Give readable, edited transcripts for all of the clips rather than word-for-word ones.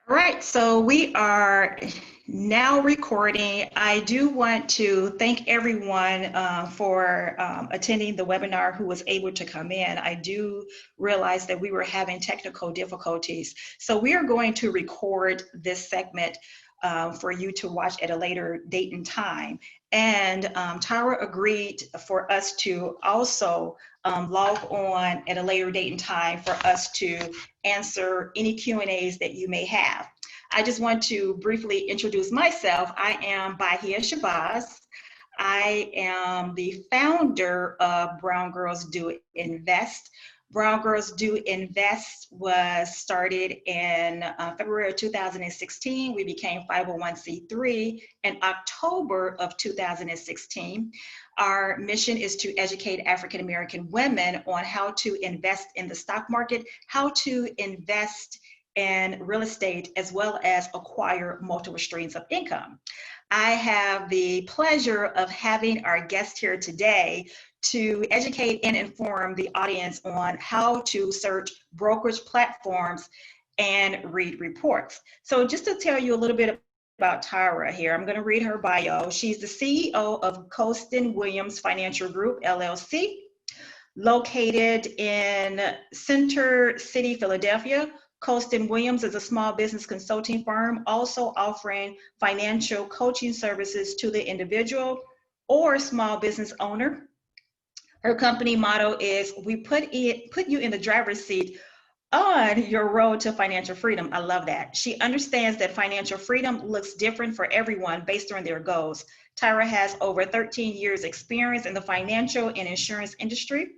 All right, so we are now recording. I do want to thank everyone for attending the webinar who was able to come in. I do realize that we were having technical difficulties. So we are going to record this segment for you to watch at a later date and time. And Tara agreed for us to also log on at a later date and time for us to answer any Q&As that you may have. I just want to briefly introduce myself. I am Bahia Shabazz. I am the founder of Brown Girls Do Invest. Brown Girls Do Invest was started in February of 2016. We became 501c3 in October of 2016. Our mission is to educate African American women on how to invest in the stock market, how to invest in real estate, as well as acquire multiple streams of income. I have the pleasure of having our guest here today to educate and inform the audience on how to search brokerage platforms and read reports. So just to tell you a little bit about Tara here, I'm going to read her bio. She's the CEO of Colston Williams Financial Group, LLC, located in Center City, Philadelphia. Colston Williams is a small business consulting firm, also offering financial coaching services to the individual or small business owner. Her company motto is, we put you in the driver's seat on your road to financial freedom. I love that. She understands that financial freedom looks different for everyone based on their goals. Tyra has over 13 years experience in the financial and insurance industry,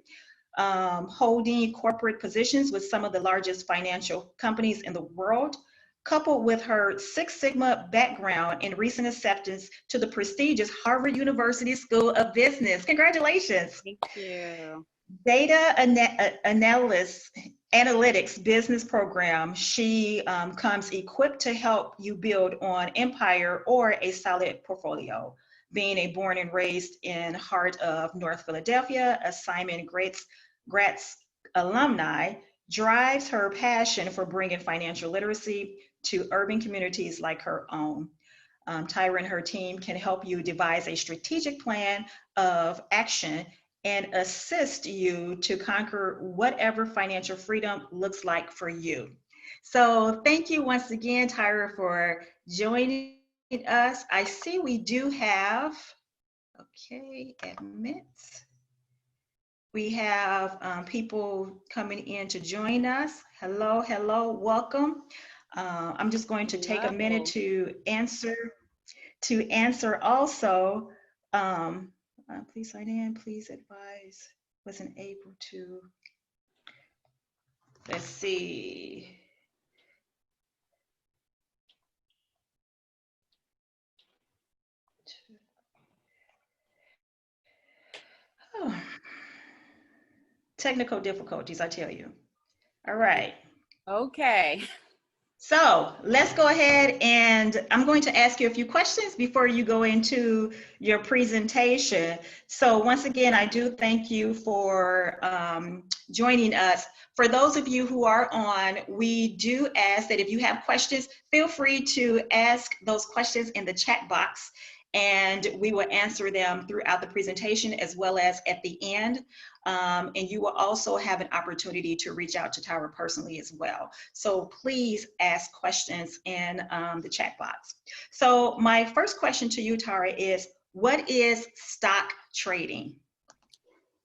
holding corporate positions with some of the largest financial companies in the world. Coupled with her Six Sigma background and recent acceptance to the prestigious Harvard University School of Business. Congratulations. Thank you. Data analytics business program. She comes equipped to help you build on empire or a solid portfolio. Being a born and raised in heart of North Philadelphia, a Simon Gratz alumni, drives her passion for bringing financial literacy to urban communities like her own. Tyra and her team can help you devise a strategic plan of action and assist you to conquer whatever financial freedom looks like for you. So thank you once again, Tyra, for joining us. I see we do have, okay, admits. We have people coming in to join us. Hello, hello, welcome. I'm just going to take a minute to answer also. Please sign in, please advise. Wasn't able to. Let's see. Oh. Technical difficulties, I tell you. All right. Okay. So let's go ahead, and I'm going to ask you a few questions before you go into your presentation. So once again, I do thank you for joining us. For those of you who are on, we do ask that if you have questions, feel free to ask those questions in the chat box, and we will answer them throughout the presentation as well as at the end. And you will also have an opportunity to reach out to Tyra personally as well. So please ask questions in the chat box. So my first question to you, Tyra, is what is stock trading?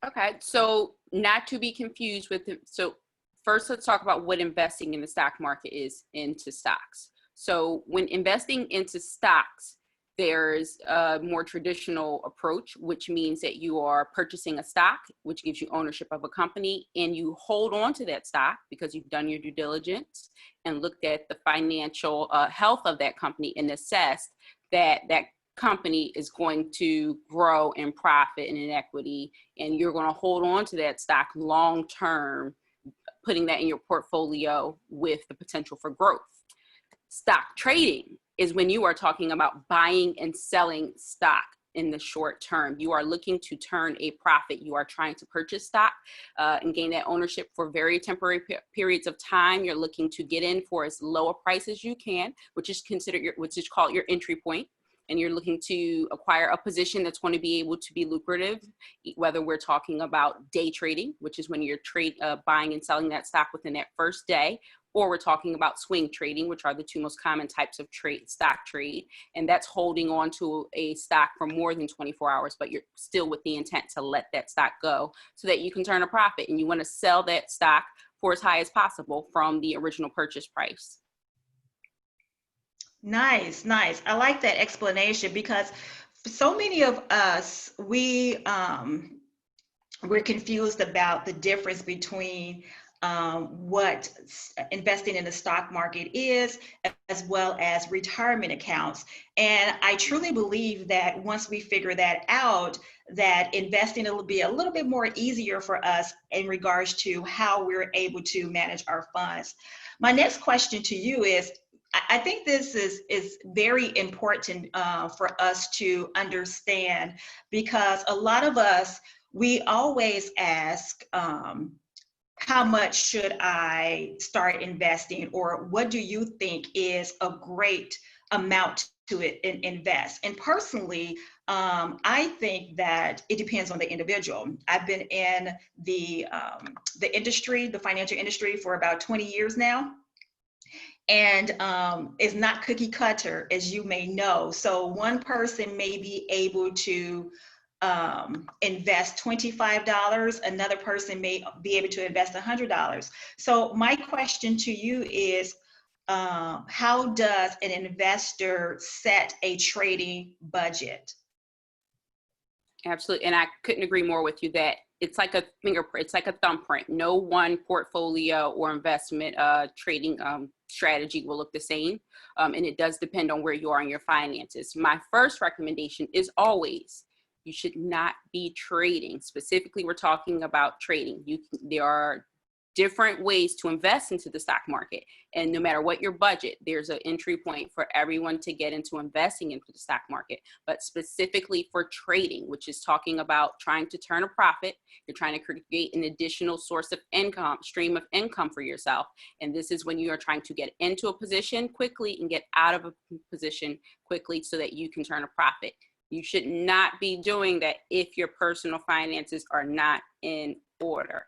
Okay, so not to be confused with it. So first, let's talk about what investing in the stock market is into stocks. So when investing into stocks, there's a more traditional approach, which means that you are purchasing a stock, which gives you ownership of a company, and you hold on to that stock because you've done your due diligence and looked at the financial health of that company and assessed that that company is going to grow in profit and in equity, and you're going to hold on to that stock long term, putting that in your portfolio with the potential for growth. Stock trading is when you are talking about buying and selling stock in the short term. You are looking to turn a profit. You are trying to purchase stock and gain that ownership for very temporary periods of time. You're looking to get in for as low a price as you can, which is called your entry point. And you're looking to acquire a position that's going to be able to be lucrative, whether we're talking about day trading, which is when you're buying and selling that stock within that first day, or we're talking about swing trading, which are the two most common types of stock trade. And that's holding on to a stock for more than 24 hours, but you're still with the intent to let that stock go so that you can turn a profit. And you want to sell that stock for as high as possible from the original purchase price. Nice, nice. I like that explanation because so many of us, we're confused about the difference between what investing in the stock market is, as well as retirement accounts. And I truly believe that once we figure that out, that investing will be a little bit more easier for us in regards to how we're able to manage our funds. My next question to you is, I think this is very important for us to understand, because a lot of us, we always ask, how much should I start investing, or what do you think is a great amount to invest? And personally, I think that it depends on the individual. I've been in the industry, the financial industry, for about 20 years now. And it's not cookie cutter, as you may know. So one person may be able to invest $25, another person may be able to invest $100. So my question to you is, how does an investor set a trading budget? Absolutely. And I couldn't agree more with you that it's like a fingerprint, it's like a thumbprint. No one portfolio or investment trading strategy will look the same. And it does depend on where you are in your finances. My first recommendation is always, you should not be trading. Specifically, we're talking about trading. There are different ways to invest into the stock market. And no matter what your budget, there's an entry point for everyone to get into investing into the stock market. But specifically for trading, which is talking about trying to turn a profit, you're trying to create an additional source of income, stream of income for yourself. And this is when you are trying to get into a position quickly and get out of a position quickly so that you can turn a profit. You should not be doing that if your personal finances are not in order.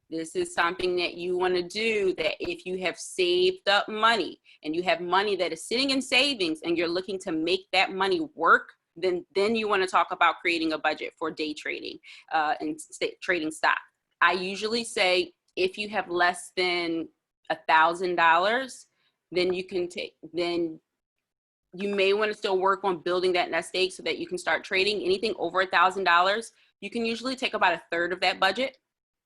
This is something that you want to do, that if you have saved up money and you have money that is sitting in savings and you're looking to make that money work, then you want to talk about creating a budget for day trading and trading stock. I usually say if you have less than $1,000, then you may want to still work on building that nest egg so that you can start trading. Anything over $1,000, you can usually take about a third of that budget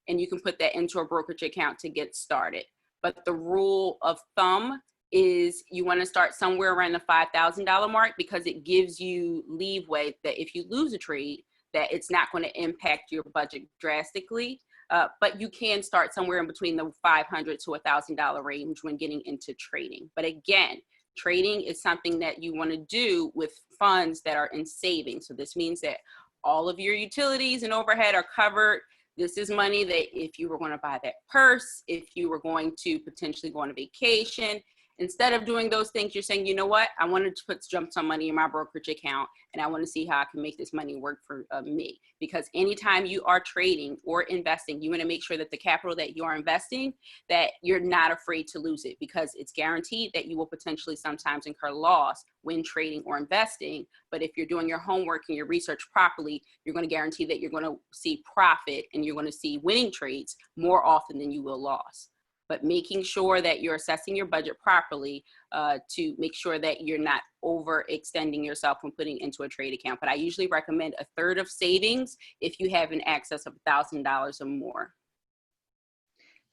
and you can put that into a brokerage account to get started. But the rule of thumb is you want to start somewhere around the $5,000 mark, because it gives you leeway that if you lose a trade, that it's not going to impact your budget drastically. But you can start somewhere in between the $500 to $1,000 range when getting into trading. But again, trading is something that you want to do with funds that are in savings. So this means that all of your utilities and overhead are covered. This is money that if you were going to buy that purse, if you were going to potentially go on a vacation, instead of doing those things, you're saying, you know what, I wanted to jump some money in my brokerage account and I want to see how I can make this money work for me. Because anytime you are trading or investing, you want to make sure that the capital that you are investing, that you're not afraid to lose it, because it's guaranteed that you will potentially sometimes incur loss when trading or investing. But if you're doing your homework and your research properly, you're going to guarantee that you're going to see profit and you're going to see winning trades more often than you will loss. But making sure that you're assessing your budget properly to make sure that you're not overextending yourself when putting into a trade account. But I usually recommend a third of savings if you have an excess of $1,000 or more.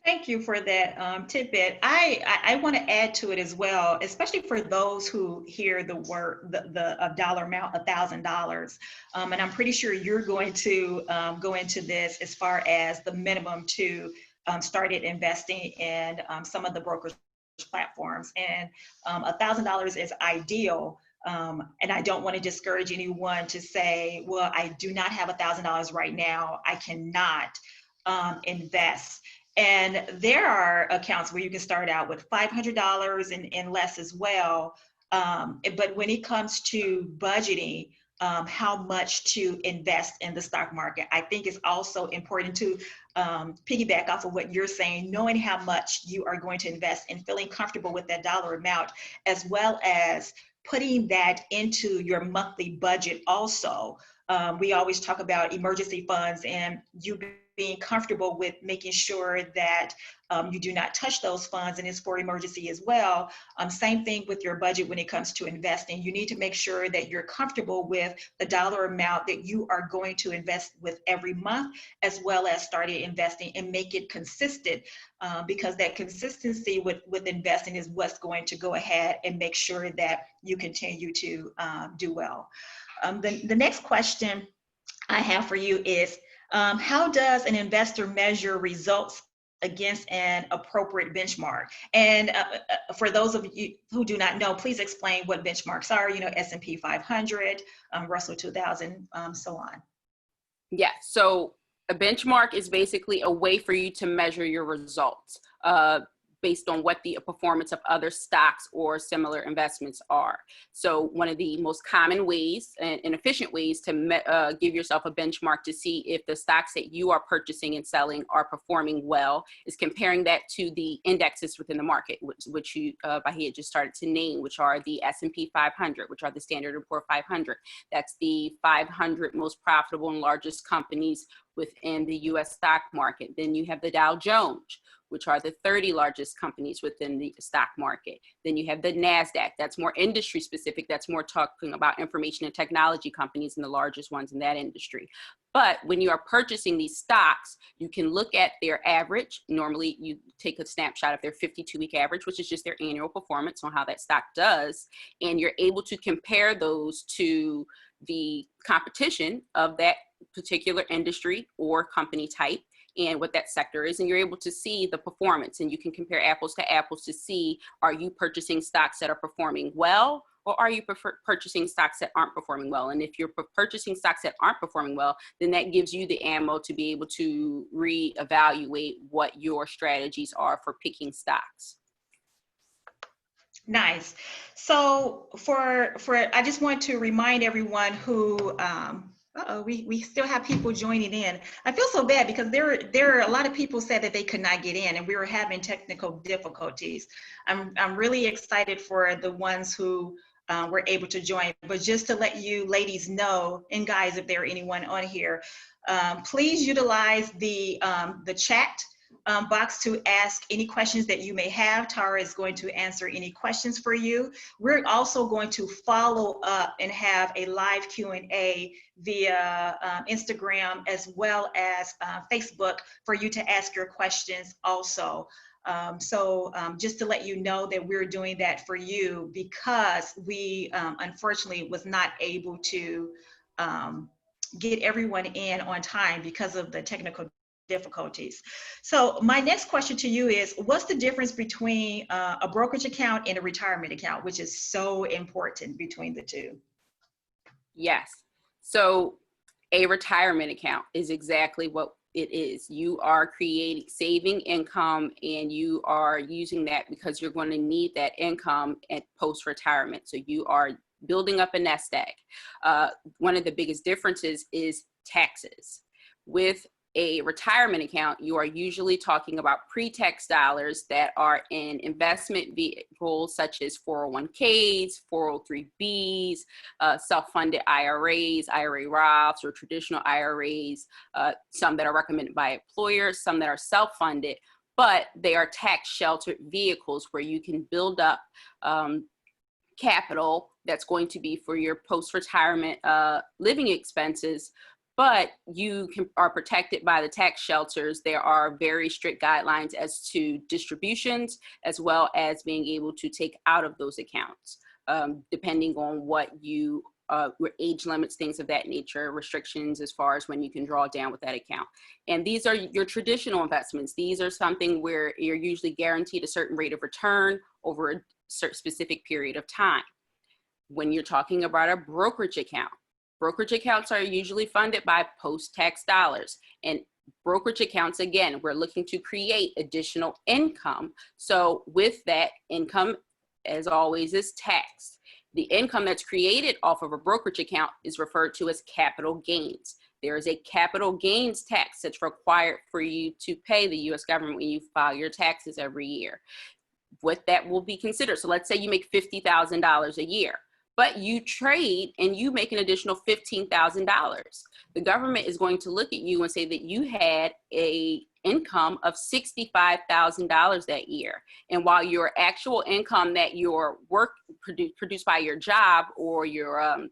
Thank you for that tidbit. I want to add to it as well, especially for those who hear the word, the dollar amount, $1,000. And I'm pretty sure you're going to go into this as far as the minimum to started investing in some of the brokerage platforms. And $1,000 is ideal, And I don't want to discourage anyone to say, well, I do not have $1,000 right now. I cannot invest. And there are accounts where you can start out with $500 and less as well. But when it comes to budgeting, how much to invest in the stock market, I think it's also important to piggyback off of what you're saying, knowing how much you are going to invest and feeling comfortable with that dollar amount, as well as putting that into your monthly budget also. We always talk about emergency funds, and you being comfortable with making sure that you do not touch those funds, and it's for emergency as well. Same thing with your budget when it comes to investing. You need to make sure that you're comfortable with the dollar amount that you are going to invest with every month, as well as starting investing and make it consistent, because that consistency with investing is what's going to go ahead and make sure that you continue to do well. The next question I have for you is, how does an investor measure results against an appropriate benchmark? And for those of you who do not know, please explain what benchmarks are, S&P 500, Russell 2000, so on. Yeah, so a benchmark is basically a way for you to measure your results based on what the performance of other stocks or similar investments are. So one of the most common ways and efficient ways to give yourself a benchmark to see if the stocks that you are purchasing and selling are performing well is comparing that to the indexes within the market, which you, Bahia, just started to name, which are the S&P 500, which are the Standard & Poor's 500. That's the 500 most profitable and largest companies within the U.S. stock market. Then you have the Dow Jones, which are the 30 largest companies within the stock market. Then you have the NASDAQ, that's more industry specific, that's more talking about information and technology companies and the largest ones in that industry. But when you are purchasing these stocks, you can look at their average. Normally you take a snapshot of their 52-week average, which is just their annual performance on how that stock does. And you're able to compare those to the competition of that particular industry or company type and what that sector is, and you're able to see the performance, and you can compare apples to apples to see, are you purchasing stocks that are performing well, or are you purchasing stocks that aren't performing well? And if you're purchasing stocks that aren't performing well, then that gives you the ammo to be able to reevaluate what your strategies are for picking stocks. Nice. So I just want to remind everyone who, we still have people joining in. I feel so bad because there are a lot of people said that they could not get in, and we were having technical difficulties. I'm really excited for the ones who were able to join. But just to let you ladies know, and guys, if there are anyone on here, please utilize the chat box to ask any questions that you may have. Tara is going to answer any questions for you. We're also going to follow up and have a live Q&A via Instagram as well as Facebook for you to ask your questions also. Just to let you know that we're doing that for you, because we unfortunately was not able to get everyone in on time because of the technical difficulties. So my next question to you is, what's the difference between a brokerage account and a retirement account, which is so important between the two? Yes. So a retirement account is exactly what it is. You are saving income, and you are using that because you're going to need that income at post-retirement. So you are building up a nest egg. One of the biggest differences is taxes. With a retirement account, you are usually talking about pre-tax dollars that are in investment vehicles such as 401ks, 403bs, self-funded IRAs, IRA Roths, or traditional IRAs, some that are recommended by employers, some that are self-funded, but they are tax-sheltered vehicles where you can build up capital that's going to be for your post-retirement living expenses, but you are protected by the tax shelters. There are very strict guidelines as to distributions, as well as being able to take out of those accounts, depending on what you, age limits, things of that nature, restrictions as far as when you can draw down with that account. And these are your traditional investments. These are something where you're usually guaranteed a certain rate of return over a certain specific period of time. when you're talking about a brokerage account. Brokerage accounts are usually funded by post-tax dollars. And brokerage accounts, again, we're looking to create additional income. So with that income, as always, is taxed. The income that's created off of a brokerage account is referred to as capital gains. There is a capital gains tax that's required for you to pay the U.S. government when you file your taxes every year. What that will be considered. So let's say you make $50,000 a year, but you trade and you make an additional $15,000. The government is going to look at you and say that you had a income of $65,000 that year. And while your actual income that your work produced by your job or your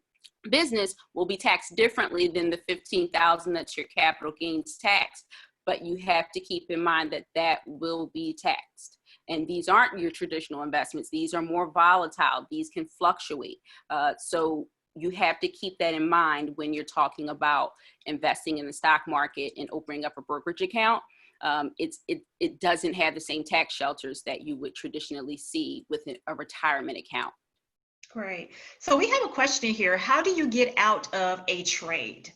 business will be taxed differently than the $15,000 that's your capital gains tax, but you have to keep in mind that that will be taxed. And these aren't your traditional investments. These are more volatile. These can fluctuate. So you have to keep that in mind when you're talking about investing in the stock market and opening up a brokerage account. It doesn't have the same tax shelters that you would traditionally see with a retirement account. Great. So we have a question here. How do you get out of a trade?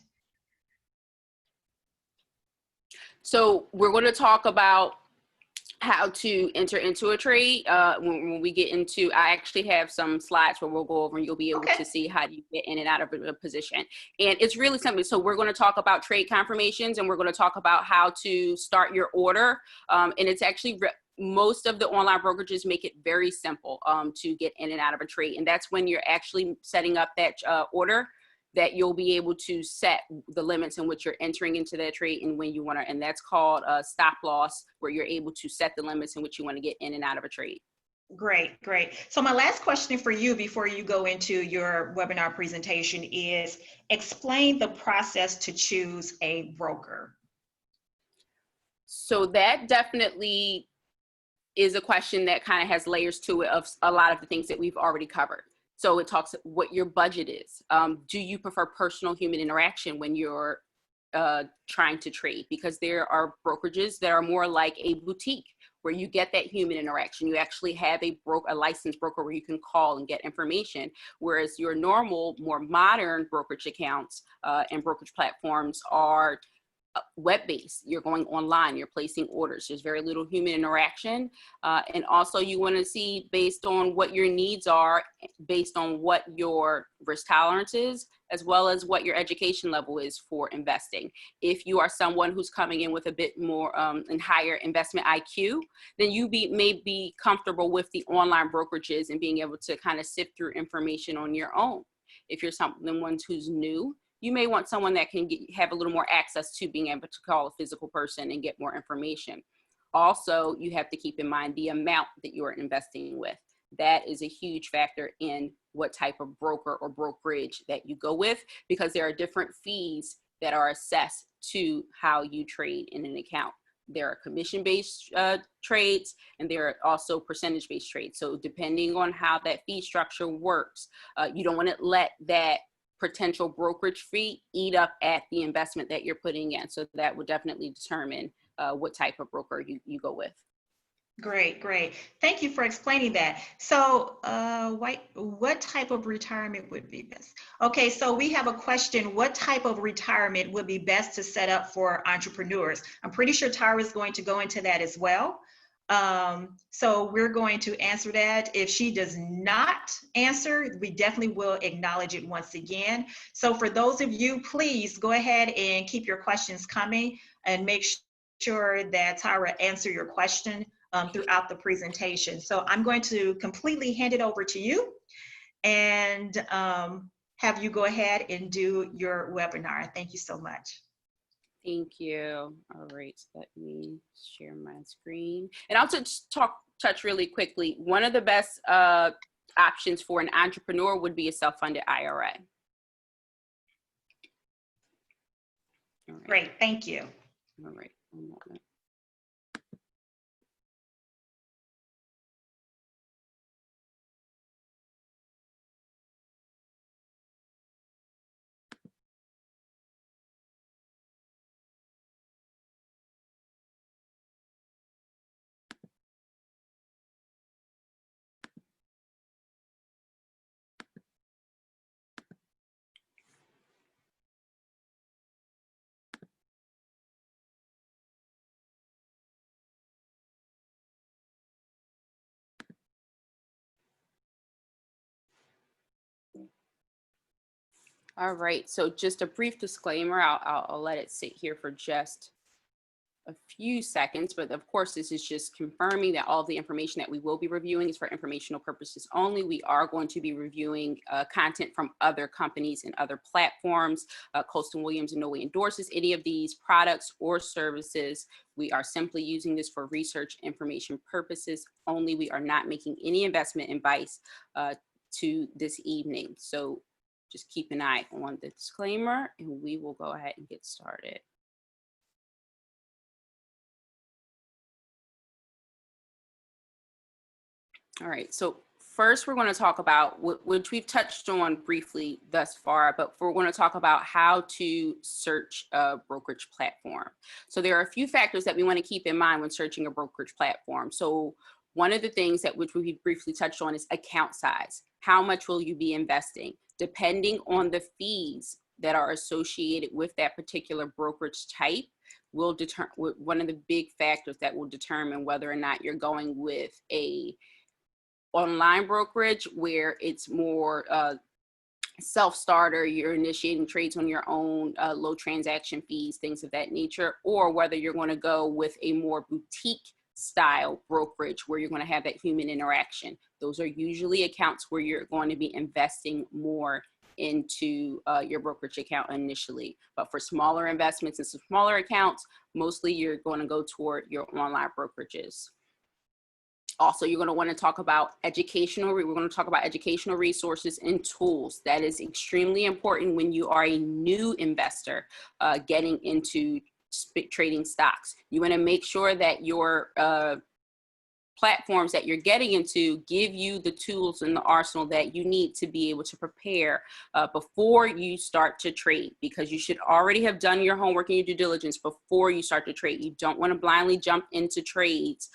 So we're going to talk about how to enter into a trade when we get into, I actually have some slides where we'll go over and you'll be able to see how you get in and out of a position. And it's really simple. So we're going to talk about trade confirmations and we're going to talk about how to start your order. And it's actually most of the online brokerages make it very simple to get in and out of a trade. And that's when you're actually setting up that order, that you'll be able to set the limits in which you're entering into that trade and when you want to, and that's called a stop loss, where you're able to set the limits in which you want to get in and out of a trade. Great, great. So my last question for you before you go into your webinar presentation is explain the process to choose a broker. So that definitely is a question that kind of has layers to it of a lot of the things that we've already covered. So it talks what your budget is. Do you prefer personal human interaction when you're trying to trade? Because there are brokerages that are more like a boutique where you get that human interaction. You actually have a licensed broker where you can call and get information. Whereas your normal, more modern brokerage accounts and brokerage platforms are web-based. You're going online, you're placing orders. There's very little human interaction. And also you want to see based on what your needs are, based on what your risk tolerance is, as well as what your education level is for investing. If you are someone who's coming in with a bit more and higher investment IQ, then you may be comfortable with the online brokerages and being able to kind of sift through information on your own. If you're someone who's new, you may want someone that can have a little more access to being able to call a physical person and get more information. Also, you have to keep in mind the amount that you are investing with. That is a huge factor in what type of broker or brokerage that you go with, because there are different fees that are assessed to how you trade in an account. There are commission-based trades, and there are also percentage-based trades. So depending on how that fee structure works, you don't want to let that potential brokerage fee eat up at the investment that you're putting in. So that would definitely determine what type of broker you go with. Great, great. Thank you for explaining that. So what type of retirement would be best? Okay, so we have a question. What type of retirement would be best to set up for entrepreneurs? I'm pretty sure Tara is going to go into that as well. So we're going to answer that. If she does not answer, we definitely will acknowledge it once again. So for those of you, please go ahead and keep your questions coming and make sure that Tara answer your question throughout the presentation. So I'm going to completely hand it over to you and have you go ahead and do your webinar. Thank you so much. Thank you. All right, so let me share my screen. And I'll just touch really quickly. One of the best options for an entrepreneur would be a self-funded IRA. All right. Great, thank you. All right, one moment. All right, so just a brief disclaimer. I'll let it sit here for just a few seconds, but of course, this is just confirming that all the information that we will be reviewing is for informational purposes only. We are going to be reviewing content from other companies and other platforms. Colston Williams in no way endorses any of these products or services. We are simply using this for research information purposes only. We are not making any investment advice to this evening. So just keep an eye on the disclaimer and we will go ahead and get started. All right, so first we're going to talk about, which we've touched on briefly thus far, but we're going to talk about how to search a brokerage platform. So there are a few factors that we want to keep in mind when searching a brokerage platform. So one of the things that which we briefly touched on is account size. How much will you be investing? Depending on the fees that are associated with that particular brokerage type, will determine one of the big factors that will determine whether or not you're going with a online brokerage where it's more self-starter, you're initiating trades on your own, low transaction fees, things of that nature, or whether you're going to go with a more boutique style brokerage where you're going to have that human interaction. Those are usually accounts where you're going to be investing more into your brokerage account initially. But for smaller investments and some smaller accounts, mostly you're going to go toward your online brokerages. Also, you're going to want to talk about we're going to talk about educational resources and tools. That is extremely important when you are a new investor getting into trading stocks. You want to make sure that your platforms that you're getting into give you the tools and the arsenal that you need to be able to prepare before you start to trade, because you should already have done your homework and your due diligence before you start to trade. You don't want to blindly jump into trades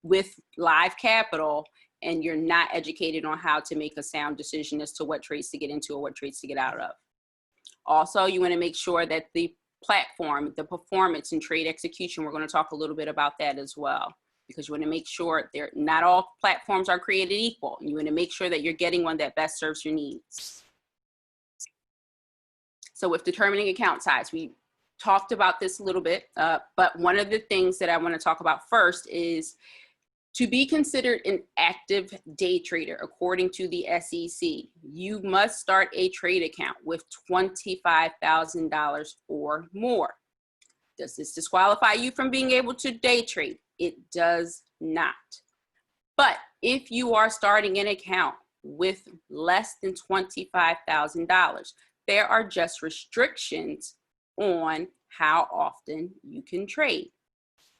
with live capital and you're not educated on how to make a sound decision as to what trades to get into or what trades to get out of. Also, you want to make sure that the platform, the performance and trade execution, we're going to talk a little bit about that as well, because you want to make sure not all platforms are created equal. You want to make sure that you're getting one that best serves your needs. So with determining account size, we talked about this a little bit, but one of the things that I want to talk about first is to be considered an active day trader. According to the SEC, you must start a trade account with $25,000 or more. Does this disqualify you from being able to day trade? It does not. But if you are starting an account with less than $25,000, there are just restrictions on how often you can trade.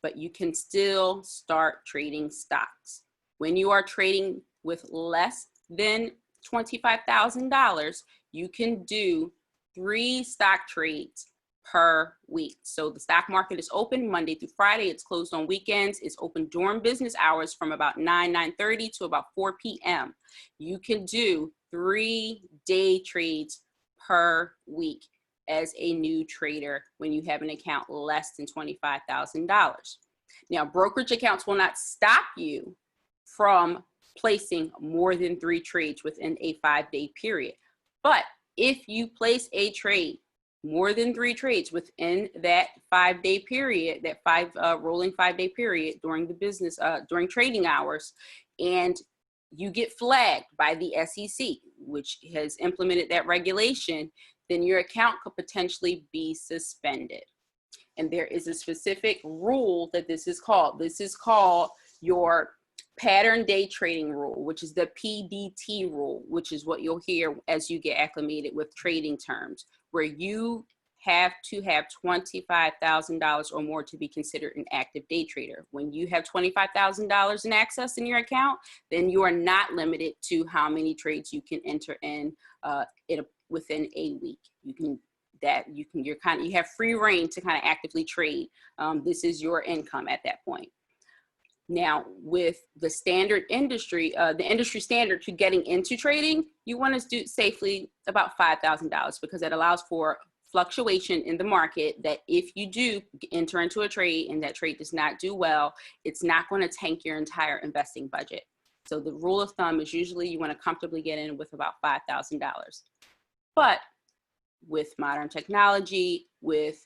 But you can still start trading stocks. When you are trading with less than $25,000, you can do 3 stock trades per week. So the stock market is open Monday through Friday. It's closed on weekends. It's open during business hours from about 9:30 to about 4 p.m. You can do 3 day trades per week as a new trader when you have an account less than $25,000. Now, brokerage accounts will not stop you from placing more than 3 trades within a 5-day period. But if you place a trade, more than 3 trades within that 5-day period, that rolling 5-day period during the business, during trading hours, and you get flagged by the SEC, which has implemented that regulation, then your account could potentially be suspended. And there is a specific rule that this is called. This is called your pattern day trading rule, which is the PDT rule, which is what you'll hear as you get acclimated with trading terms, where you have to have $25,000 or more to be considered an active day trader. When you have $25,000 in access in your account, then you are not limited to how many trades you can enter in within a week. You have free reign to kind of actively trade. This is your income at that point. Now, with the standard industry, the industry standard to getting into trading, you want to do safely about $5,000, because that allows for fluctuation in the market, that if you do enter into a trade and that trade does not do well, it's not going to tank your entire investing budget. So the rule of thumb is usually you want to comfortably get in with about $5,000. But with modern technology, with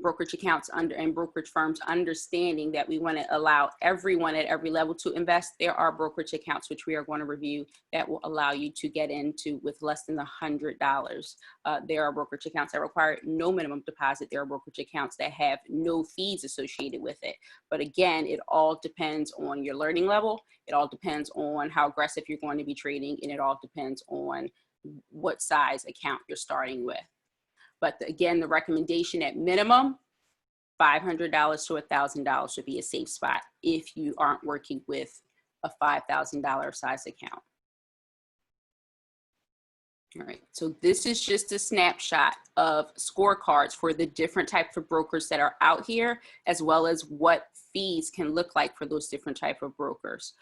brokerage accounts and brokerage firms understanding that we want to allow everyone at every level to invest, there are brokerage accounts, which we are going to review, that will allow you to get into with less than $100. There are brokerage accounts that require no minimum deposit. There are brokerage accounts that have no fees associated with it. But again, it all depends on your learning level. It all depends on how aggressive you're going to be trading, and it all depends on what size account you're starting with. But again, the recommendation at minimum, $500 to $1,000 would be a safe spot if you aren't working with a $5,000 size account. All right, so this is just a snapshot of scorecards for the different types of brokers that are out here, as well as what fees can look like for those different type of brokers.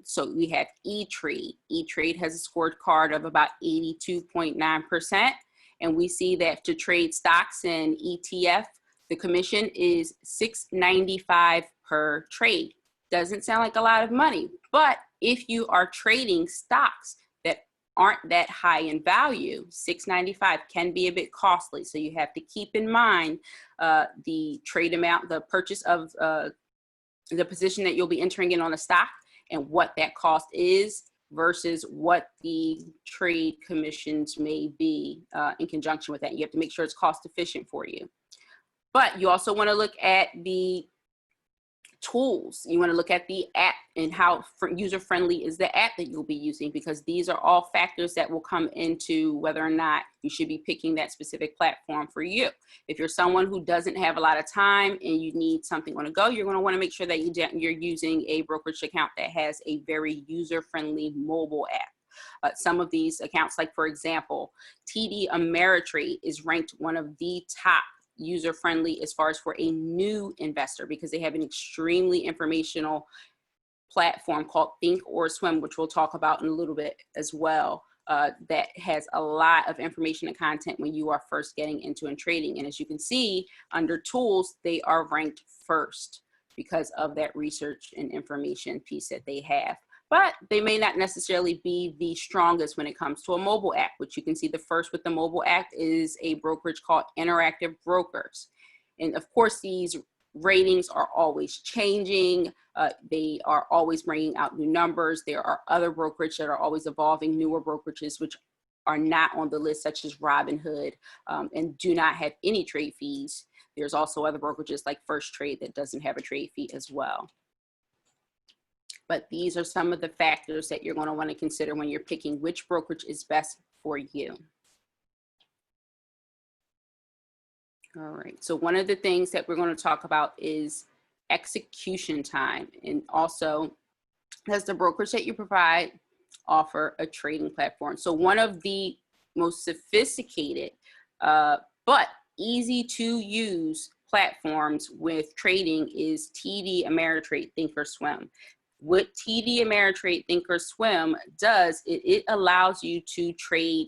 So we have E-Trade. E-Trade has a scorecard of about 82.9%. And we see that to trade stocks and ETF, the commission is $6.95 per trade. Doesn't sound like a lot of money, but if you are trading stocks that aren't that high in value, $6.95 can be a bit costly. So you have to keep in mind the trade amount, the purchase of the position that you'll be entering in on a stock, and what that cost is versus what the trade commissions may be in conjunction with that. You have to make sure it's cost efficient for you. But you also want to look at the tools. You want to look at the app and how user-friendly is the app that you'll be using, because these are all factors that will come into whether or not you should be picking that specific platform for you. If you're someone who doesn't have a lot of time and you need something on the go, you're going to want to make sure that you're using a brokerage account that has a very user-friendly mobile app. Some of these accounts, like for example, TD Ameritrade is ranked one of the top user-friendly as far as for a new investor, because they have an extremely informational platform called Thinkorswim, which we'll talk about in a little bit as well, that has a lot of information and content when you are first getting into and trading. And as you can see under tools, they are ranked first because of that research and information piece that they have. But they may not necessarily be the strongest when it comes to a mobile app, which you can see the first with the mobile app is a brokerage called Interactive Brokers. And of course, these ratings are always changing. They are always bringing out new numbers. There are other brokerage that are always evolving, newer brokerages, which are not on the list, such as Robinhood, and do not have any trade fees. There's also other brokerages like First Trade that doesn't have a trade fee as well. But these are some of the factors that you're going to want to consider when you're picking which brokerage is best for you. All right, so one of the things that we're going to talk about is execution time, and also does the brokerage that you provide offer a trading platform. So one of the most sophisticated but easy to use platforms with trading is TD Ameritrade Thinkorswim. What TD Ameritrade Thinkorswim does, it allows you to trade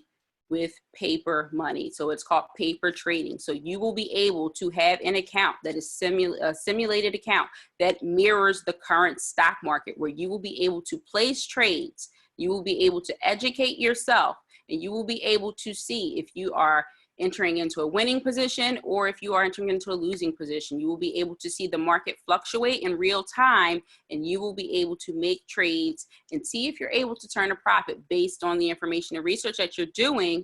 with paper money. So it's called paper trading. So you will be able to have an account that is a simulated account that mirrors the current stock market, where you will be able to place trades. You will be able to educate yourself, and you will be able to see if you are entering into a winning position or if you are entering into a losing position. You will be able to see the market fluctuate in real time, and you will be able to make trades and see if you're able to turn a profit based on the information and research that you're doing,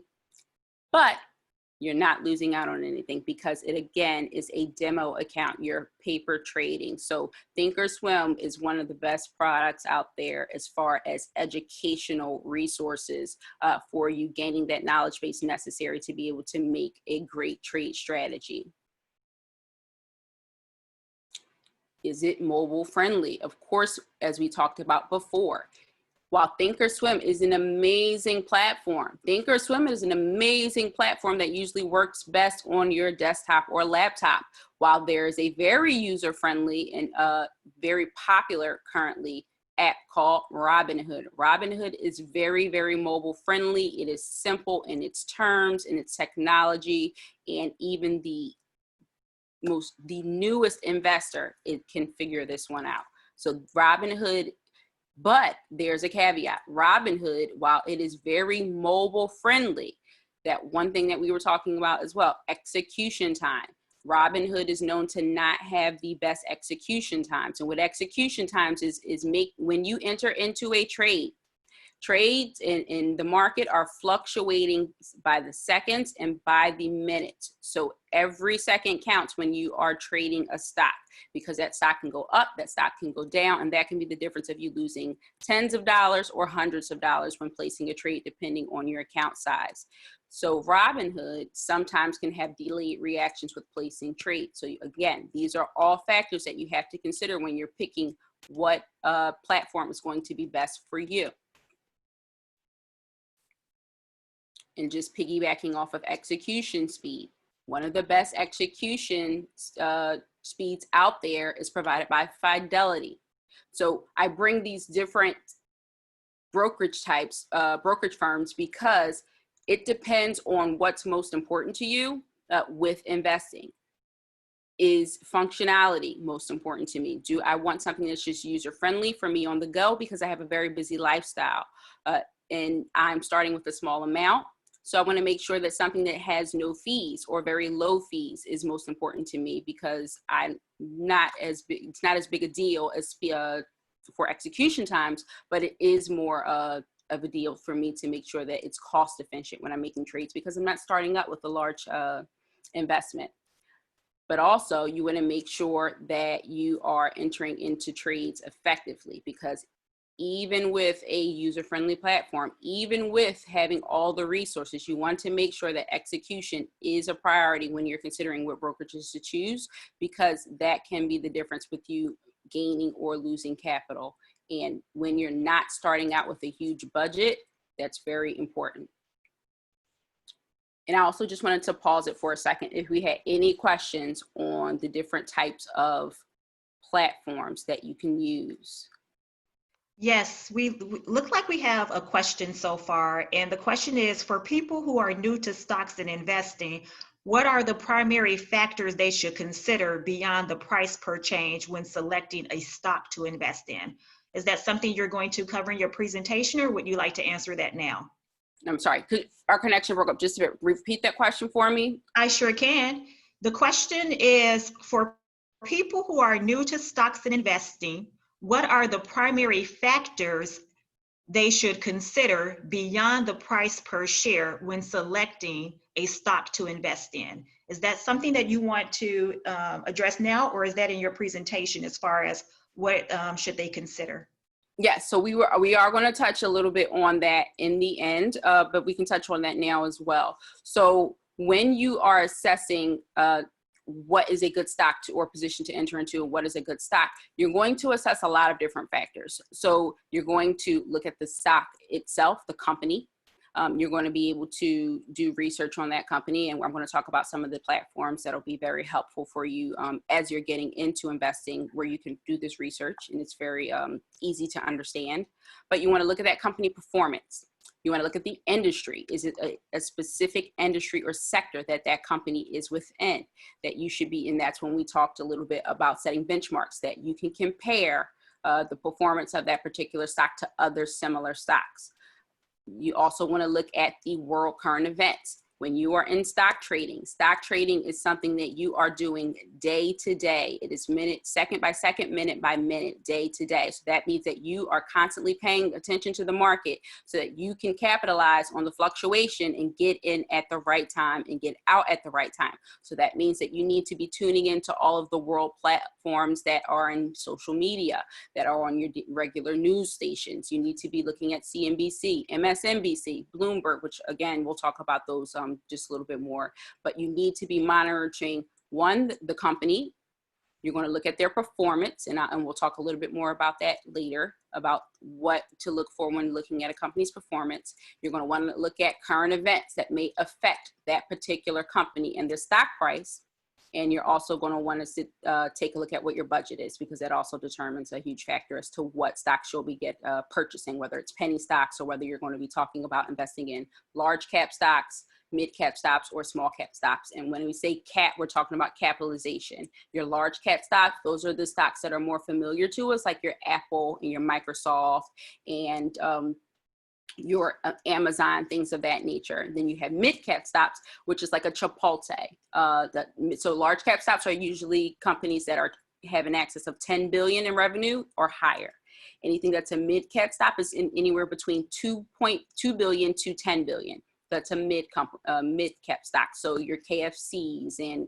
but you're not losing out on anything because it, again, is a demo account. You're paper trading. So Thinkorswim is one of the best products out there as far as educational resources for you gaining that knowledge base necessary to be able to make a great trade strategy. Is it mobile friendly? Of course, as we talked about before. While Thinkorswim is an amazing platform, Thinkorswim is an amazing platform that usually works best on your desktop or laptop. While there is a very user-friendly and very popular currently app called Robinhood. Robinhood is very, very mobile friendly. It is simple in its terms, in its technology, and even the newest investor, it can figure this one out. So Robinhood. But there's a caveat. Robinhood, while it is very mobile friendly, that one thing that we were talking about as well, execution time. Robinhood is known to not have the best execution times. And what execution times is when you enter into a trade, trades in the market are fluctuating by the seconds and by the minutes. So every second counts when you are trading a stock, because that stock can go up, that stock can go down, and that can be the difference of you losing tens of dollars or hundreds of dollars when placing a trade, depending on your account size. So Robinhood sometimes can have delayed reactions with placing trades. So again, these are all factors that you have to consider when you're picking what platform is going to be best for you. And just piggybacking off of execution speed, one of the best execution speeds out there is provided by Fidelity. So I bring these different brokerage types, brokerage firms, because it depends on what's most important to you with investing. Is functionality most important to me? Do I want something that's just user-friendly for me on the go, because I have a very busy lifestyle and I'm starting with a small amount? So I want to make sure that something that has no fees or very low fees is most important to me, because it's not as big a deal as for execution times, but it is more of a deal for me to make sure that it's cost efficient when I'm making trades, because I'm not starting up with a large investment. But also you want to make sure that you are entering into trades effectively, because even with a user-friendly platform, even with having all the resources, you want to make sure that execution is a priority when you're considering what brokerages to choose, because that can be the difference with you gaining or losing capital. And when you're not starting out with a huge budget, that's very important. And I also just wanted to pause it for a second if we had any questions on the different types of platforms that you can use. Yes, we look like we have a question so far, and the question is, for people who are new to stocks and investing, what are the primary factors they should consider beyond the price per change when selecting a stock to invest in? Is that something you're going to cover in your presentation, or would you like to answer that now? I'm sorry, our connection broke up just a bit. Repeat that question for me. I sure can. The question is, for people who are new to stocks and investing, what are the primary factors they should consider beyond the price per share when selecting a stock to invest in? Is that something that you want to address now, or is that in your presentation as far as what should they consider? Yes, so we are going to touch a little bit on that in the end, but we can touch on that now as well. So when you are assessing what is a good stock or position to enter into, what is a good stock, you're going to assess a lot of different factors. So you're going to look at the stock itself, the company. You're going to be able to do research on that company, and I'm going to talk about some of the platforms that'll be very helpful for you as you're getting into investing, where you can do this research, and it's very easy to understand. But you want to look at that company performance. You want to look at the industry. Is it a specific industry or sector that that company is within that you should be in? That's when we talked a little bit about setting benchmarks, that you can compare the performance of that particular stock to other similar stocks. You also want to look at the world current events. When you are in stock trading is something that you are doing day to day. It is second by second, minute by minute, day to day. So that means that you are constantly paying attention to the market so that you can capitalize on the fluctuation and get in at the right time and get out at the right time. So that means that you need to be tuning into all of the world platforms that are in social media, that are on your regular news stations. You need to be looking at CNBC, MSNBC, Bloomberg, which again, we'll talk about those just a little bit more, but you need to be monitoring, one, the company. You're going to look at their performance, and we'll talk a little bit more about that later, about what to look for when looking at a company's performance. You're going to want to look at current events that may affect that particular company and their stock price. And you're also going to want to take a look at what your budget is, because that also determines a huge factor as to what stocks you'll be purchasing, whether it's penny stocks or whether you're going to be talking about investing in large cap stocks, mid cap stocks, or small cap stocks. And when we say cap, we're talking about capitalization. Your large cap stocks, those are the stocks that are more familiar to us, like your Apple and your Microsoft and your Amazon, things of that nature. Then you have mid-cap stocks, which is like a Chipotle. So large cap stocks are usually companies that have an excess of 10 billion in revenue or higher. Anything that's a mid-cap stock is in anywhere between 2.2 billion to 10 billion. That's a mid-cap stock. So your KFCs and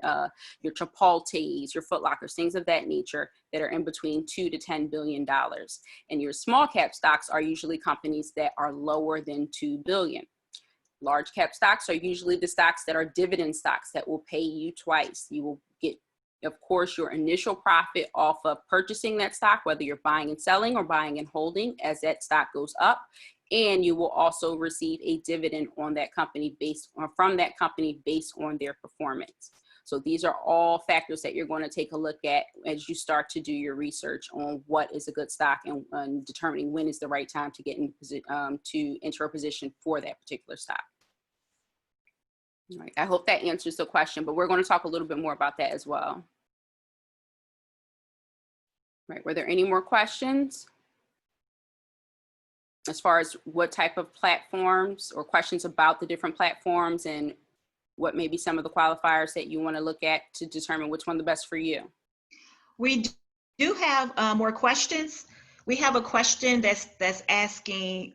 your Chipotles, your Foot Lockers, things of that nature that are in between $2 to $10 billion. And your small cap stocks are usually companies that are lower than 2 billion. Large cap stocks are usually the stocks that are dividend stocks that will pay you twice. You will get, of course, your initial profit off of purchasing that stock, whether you're buying and selling or buying and holding as that stock goes up. And you will also receive a dividend on that company from that company based on their performance. So these are all factors that you're going to take a look at as you start to do your research on what is a good stock and determining when is the right time to get in to enter a position for that particular stock. All right, I hope that answers the question, but we're going to talk a little bit more about that as well. Right, were there any more questions? As far as what type of platforms or questions about the different platforms and what may be some of the qualifiers that you want to look at to determine which one the best for you? We do have more questions. We have a question that's asking,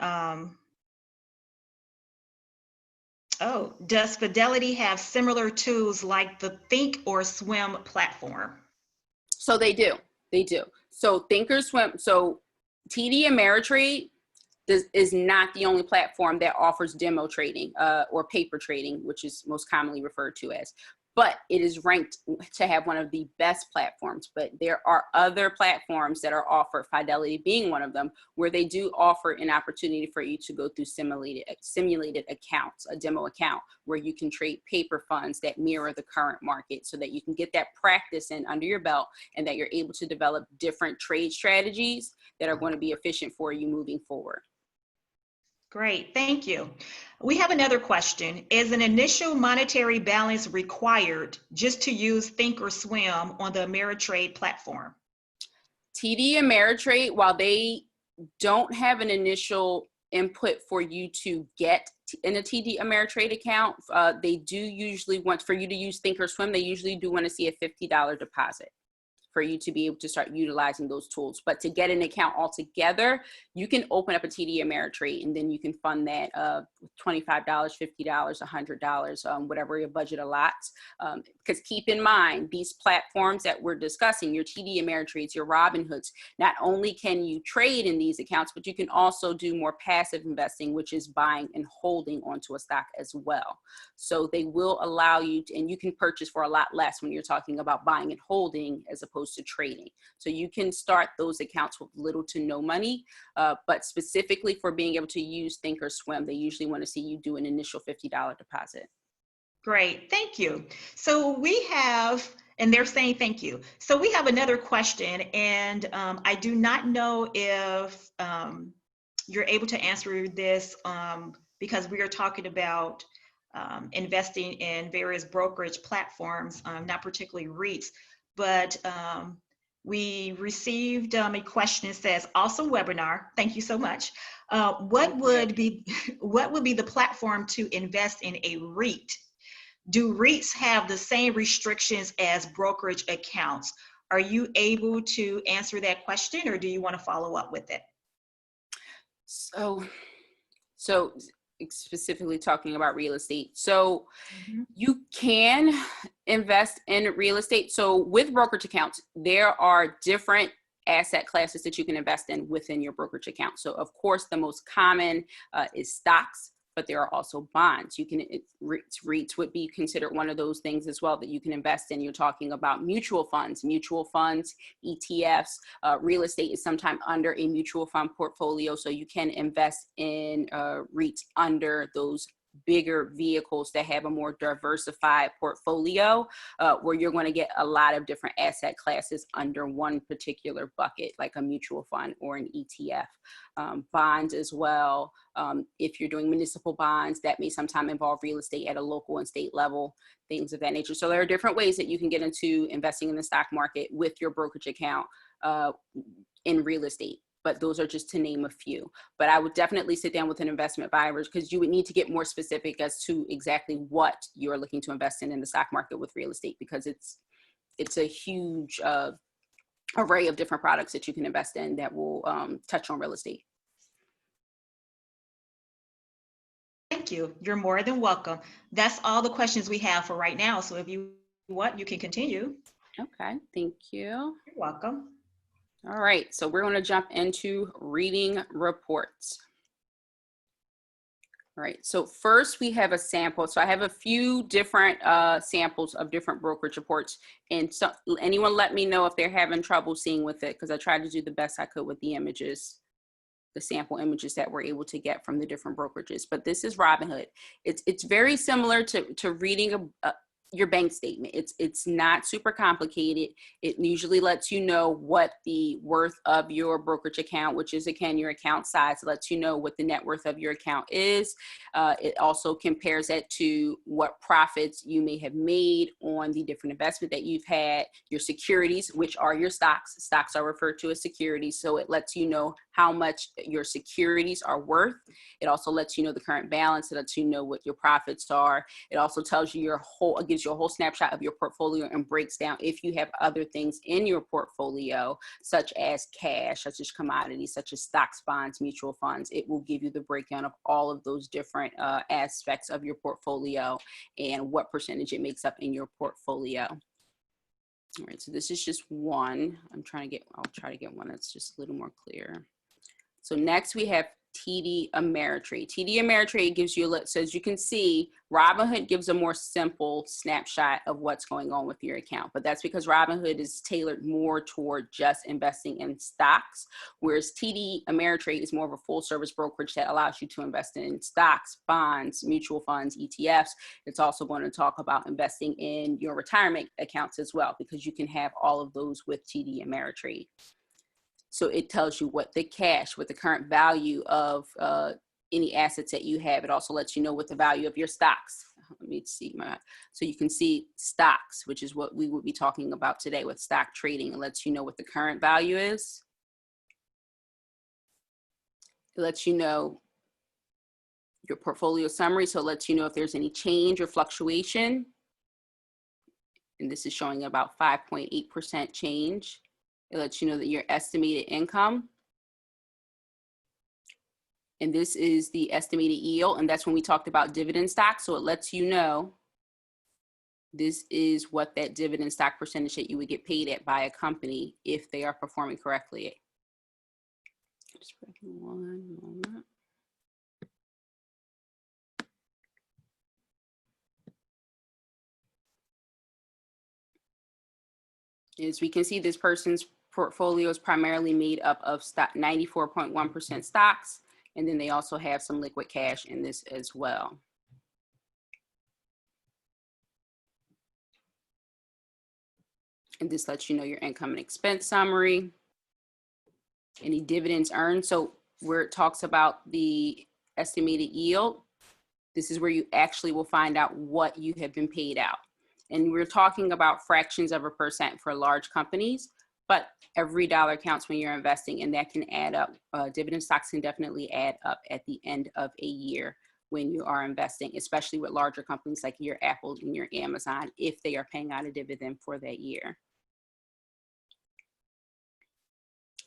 does Fidelity have similar tools like the Thinkorswim platform? So they do. So Thinkorswim, so TD Ameritrade is not the only platform that offers demo trading or paper trading, which is most commonly referred to as, but it is ranked to have one of the best platforms. But there are other platforms that are offered, Fidelity being one of them, where they do offer an opportunity for you to go through simulated accounts, a demo account, where you can trade paper funds that mirror the current market so that you can get that practice in under your belt and that you're able to develop different trade strategies that are going to be efficient for you moving forward. Great, thank you. We have another question. Is an initial monetary balance required just to use Thinkorswim on the Ameritrade platform? TD Ameritrade, while they don't have an initial input for you to get in a TD Ameritrade account, they do usually want for you to use Thinkorswim. They usually do want to see a $50 deposit for you to be able to start utilizing those tools. But to get an account altogether, you can open up a TD Ameritrade and then you can fund that $25, $50, $100, whatever your budget allots. Because keep in mind, these platforms that we're discussing, your TD Ameritrades, your Robinhoods, not only can you trade in these accounts, but you can also do more passive investing, which is buying and holding onto a stock as well. So they will allow you to, and you can purchase for a lot less when you're talking about buying and holding as opposed to trading. So you can start those accounts with little to no money, but specifically for being able to use Thinkorswim, they usually want to see you do an initial $50 deposit. Great, thank you. So we have, and they're saying thank you. So we have another question, and I do not know if you're able to answer this because we are talking about investing in various brokerage platforms, not particularly REITs, but we received a question that says, awesome webinar, thank you so much. What would be the platform to invest in a REIT? Do REITs have the same restrictions as brokerage accounts? Are you able to answer that question, or do you want to follow up with it? So specifically talking about real estate. So you can invest in real estate. So with brokerage accounts, there are different asset classes that you can invest in within your brokerage account. So of course, the most common is stocks, but there are also bonds. REITs would be considered one of those things as well that you can invest in. You're talking about mutual funds, ETFs. Real estate is sometimes under a mutual fund portfolio, so you can invest in REITs under those bigger vehicles that have a more diversified portfolio where you're going to get a lot of different asset classes under one particular bucket, like a mutual fund or an ETF. Bonds as well. If you're doing municipal bonds, that may sometimes involve real estate at a local and state level, things of that nature. So there are different ways that you can get into investing in the stock market with your brokerage account in real estate. but those are just to name a few. But I would definitely sit down with an investment advisor, because you would need to get more specific as to exactly what you're looking to invest in the stock market with real estate, because it's a huge array of different products that you can invest in that will touch on real estate. Thank you. You're more than welcome. That's all the questions we have for right now. So if you want, you can continue. Okay, thank you. You're welcome. All right, so we're going to jump into reading reports. All right, so first we have a sample. So I have a few different samples of different brokerage reports, and so anyone let me know if they're having trouble seeing with it, because I tried to do the best I could with the images, the sample images that we're able to get from the different brokerages. But this is Robinhood. It's very similar to reading your bank statement. It's not super complicated. It usually lets you know what the worth of your brokerage account, which is again your account size, lets you know what the net worth of your account is. It also compares that to what profits you may have made on the different investment that you've had, your securities, which are your stocks. Stocks are referred to as securities, so it lets you know how much your securities are worth. It also lets you know the current balance. It lets you know what your profits are. It also tells you it gives you a whole snapshot of your portfolio and breaks down if you have other things in your portfolio, such as cash, such as commodities, such as stocks, bonds, mutual funds. It will give you the breakdown of all of those different aspects of your portfolio and what percentage it makes up in your portfolio. All right, so this is just one. I'll try to get one that's just a little more clear. So next we have TD Ameritrade. TD Ameritrade gives you, so as you can see, Robinhood gives a more simple snapshot of what's going on with your account, but that's because Robinhood is tailored more toward just investing in stocks, whereas TD Ameritrade is more of a full service brokerage that allows you to invest in stocks, bonds, mutual funds, ETFs. It's also going to talk about investing in your retirement accounts as well, because you can have all of those with TD Ameritrade. So it tells you what the cash, what the current value of any assets that you have. It also lets you know what the value of your stocks. Let me see so you can see stocks, which is what we will be talking about today with stock trading. It lets you know what the current value is. It lets you know your portfolio summary. So it lets you know if there's any change or fluctuation. And this is showing about 5.8% change. It lets you know that your estimated income. And this is the estimated yield. And that's when we talked about dividend stock. So it lets you know this is what that dividend stock percentage that you would get paid at by a company if they are performing correctly. Just one moment. As we can see, this person's portfolio is primarily made up of 94.1% stocks, and then they also have some liquid cash in this as well. And this lets you know your income and expense summary, any dividends earned. So where it talks about the estimated yield, this is where you actually will find out what you have been paid out. And we're talking about fractions of a percent for large companies, but every dollar counts when you're investing, and that can add up. Dividend stocks can definitely add up at the end of a year when you are investing, especially with larger companies like your Apple and your Amazon, if they are paying out a dividend for that year.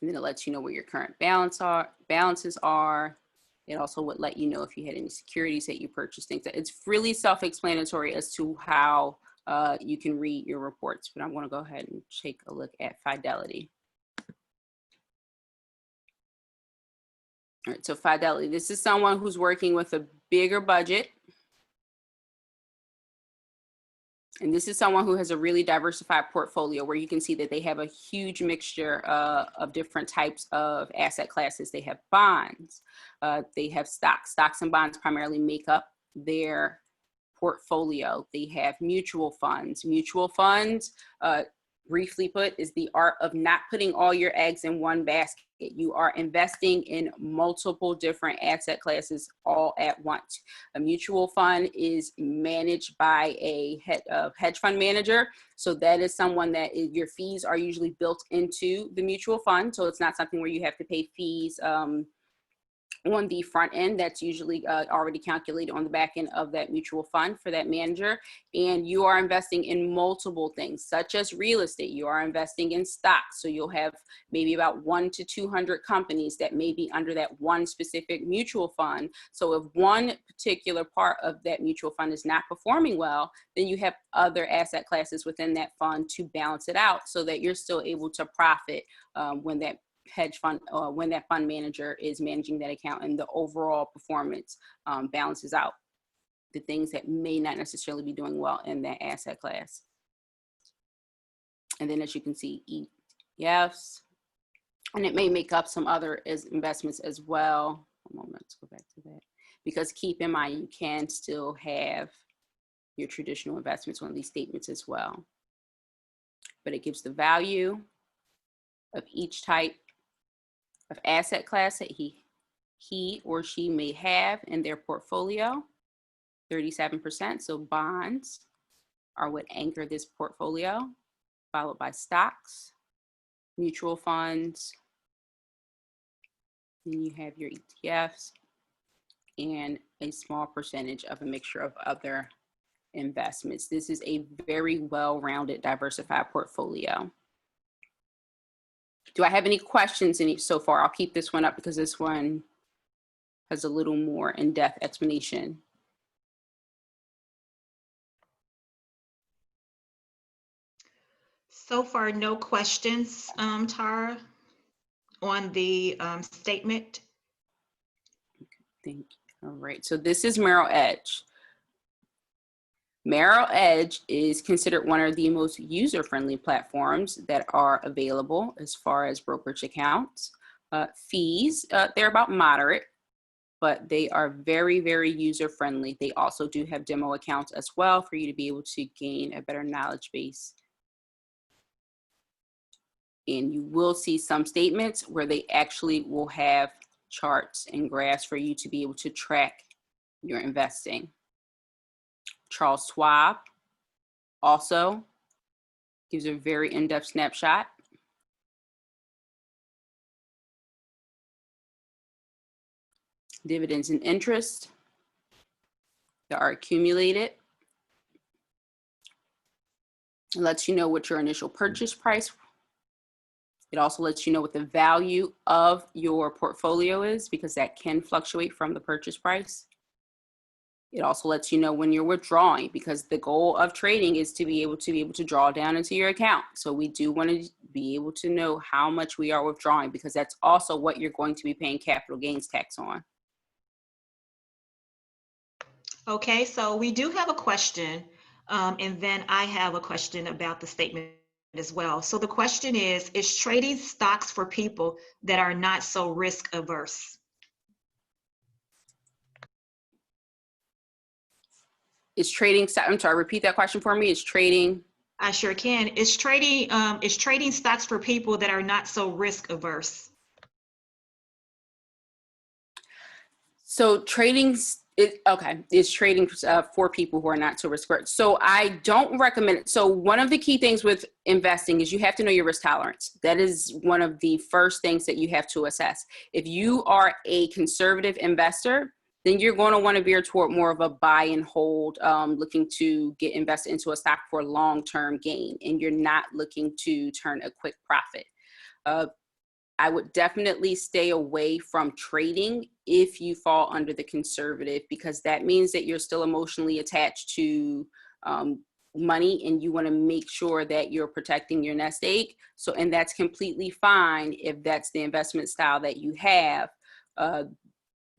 And then it lets you know where your current balances are. It also would let you know if you had any securities that you purchased, things. It's really self-explanatory as to how you can read your reports, but I'm going to go ahead and take a look at Fidelity. All right, so Fidelity, this is someone who's working with a bigger budget. And this is someone who has a really diversified portfolio where you can see that they have a huge mixture of different types of asset classes. They have bonds, they have stocks. Stocks and bonds primarily make up their portfolio. They have mutual funds. Mutual funds briefly put, is the art of not putting all your eggs in one basket. You are investing in multiple different asset classes all at once. A mutual fund is managed by a hedge fund manager. So that is someone that your fees are usually built into the mutual fund. So it's not something where you have to pay fees on the front end. That's usually already calculated on the back end of that mutual fund for that manager. And you are investing in multiple things, such as real estate. You are investing in stocks. So you'll have maybe about 100 to 200 companies that may be under that one specific mutual fund. So if one particular part of that mutual fund is not performing well, then you have other asset classes within that fund to balance it out so that you're still able to profit when that hedge fund when that fund manager is managing that account, and the overall performance balances out the things that may not necessarily be doing well in that asset class. And then, as you can see, ETFs, and it may make up some other investments as well. A moment, let's go back to that, because keep in mind you can still have your traditional investments on these statements as well, but it gives the value of each type of asset class that he or she may have in their portfolio, 37%. So bonds are what anchor this portfolio, followed by stocks, mutual funds, then you have your ETFs, and a small percentage of a mixture of other investments. This is a very well-rounded, diversified portfolio. Do I have any questions so far? I'll keep this one up because this one has a little more in-depth explanation. So far, no questions, Tara, on the statement. Thank you. All right, so this is Merrill Edge. Merrill Edge is considered one of the most user-friendly platforms that are available as far as brokerage accounts. Fees, they're about moderate, but they are very, very user-friendly. They also do have demo accounts as well for you to be able to gain a better knowledge base. And you will see some statements where they actually will have charts and graphs for you to be able to track your investing. Charles Schwab also gives a very in-depth snapshot. Dividends and interest that are accumulated. It lets you know what your initial purchase price. It also lets you know what the value of your portfolio is, because that can fluctuate from the purchase price. It also lets you know when you're withdrawing, because the goal of trading is to be able to draw down into your account. So we do want to be able to know how much we are withdrawing, because that's also what you're going to be paying capital gains tax on. Okay, so we do have a question, and then I have a question about the statement as well. So the question is trading stocks for people that are not so risk averse? Is trading, I'm sorry, repeat that question for me. Is trading? I sure can. Is trading stocks for people that are not so risk averse? So trading, okay, is trading for people who are not so risk averse. So I don't recommend it. So one of the key things with investing is you have to know your risk tolerance. That is one of the first things that you have to assess. If you are a conservative investor, then you're going to want to veer toward more of a buy and hold, looking to get invested into a stock for long-term gain, and you're not looking to turn a quick profit. I would definitely stay away from trading if you fall under the conservative, because that means that you're still emotionally attached to money, and you want to make sure that you're protecting your nest egg. So, and that's completely fine if that's the investment style that you have.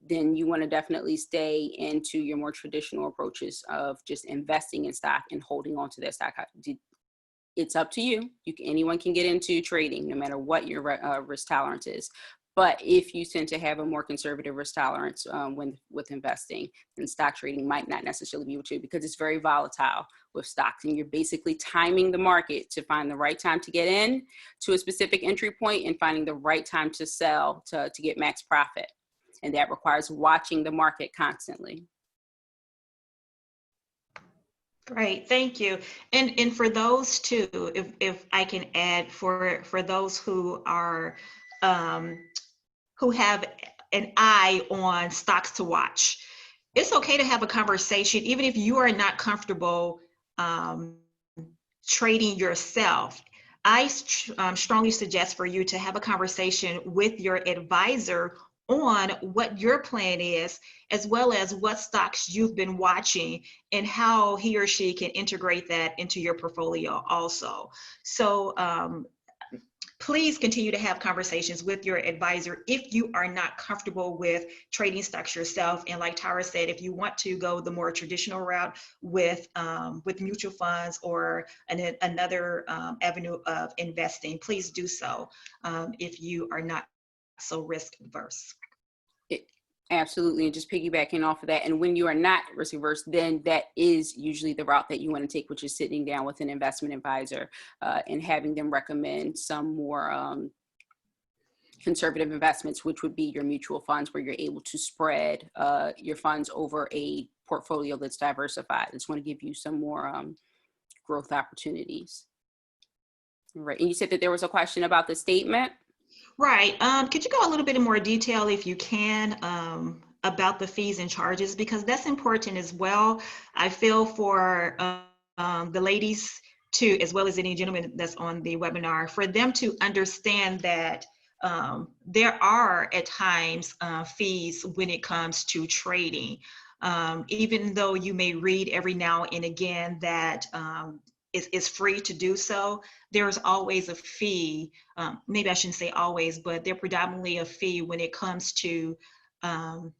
Then you want to definitely stay into your more traditional approaches of just investing in stock and holding on to that stock. It's up to you. Anyone can get into trading no matter what your risk tolerance is. But if you tend to have a more conservative risk tolerance with investing, then stock trading might not necessarily be what you do, because it's very volatile with stocks, and you're basically timing the market to find the right time to get in to a specific entry point and finding the right time to sell to get max profit. And that requires watching the market constantly. Great, thank you. And for those too, if I can add, for those who are who have an eye on stocks to watch, it's okay to have a conversation, even if you are not comfortable trading yourself. I strongly suggest for you to have a conversation with your advisor on what your plan is, as well as what stocks you've been watching and how he or she can integrate that into your portfolio also. So please continue to have conversations with your advisor if you are not comfortable with trading stocks yourself. And like Tara said, if you want to go the more traditional route with mutual funds or another avenue of investing, please do so if you are not so risk averse. Absolutely, and just piggybacking off of that, and when you are not risk averse, then that is usually the route that you want to take, which is sitting down with an investment advisor and having them recommend some more conservative investments, which would be your mutual funds, where you're able to spread your funds over a portfolio that's diversified. It's going to give you some more growth opportunities. Right, and you said that there was a question about the statement. Right. Could you go a little bit in more detail, if you can, about the fees and charges, because that's important as well. I feel for the ladies too, as well as any gentleman that's on the webinar, for them to understand that there are at times fees when it comes to trading. Even though you may read every now and again that it's free to do so, there's always a fee. Maybe I shouldn't say always, but they're predominantly a fee when it comes to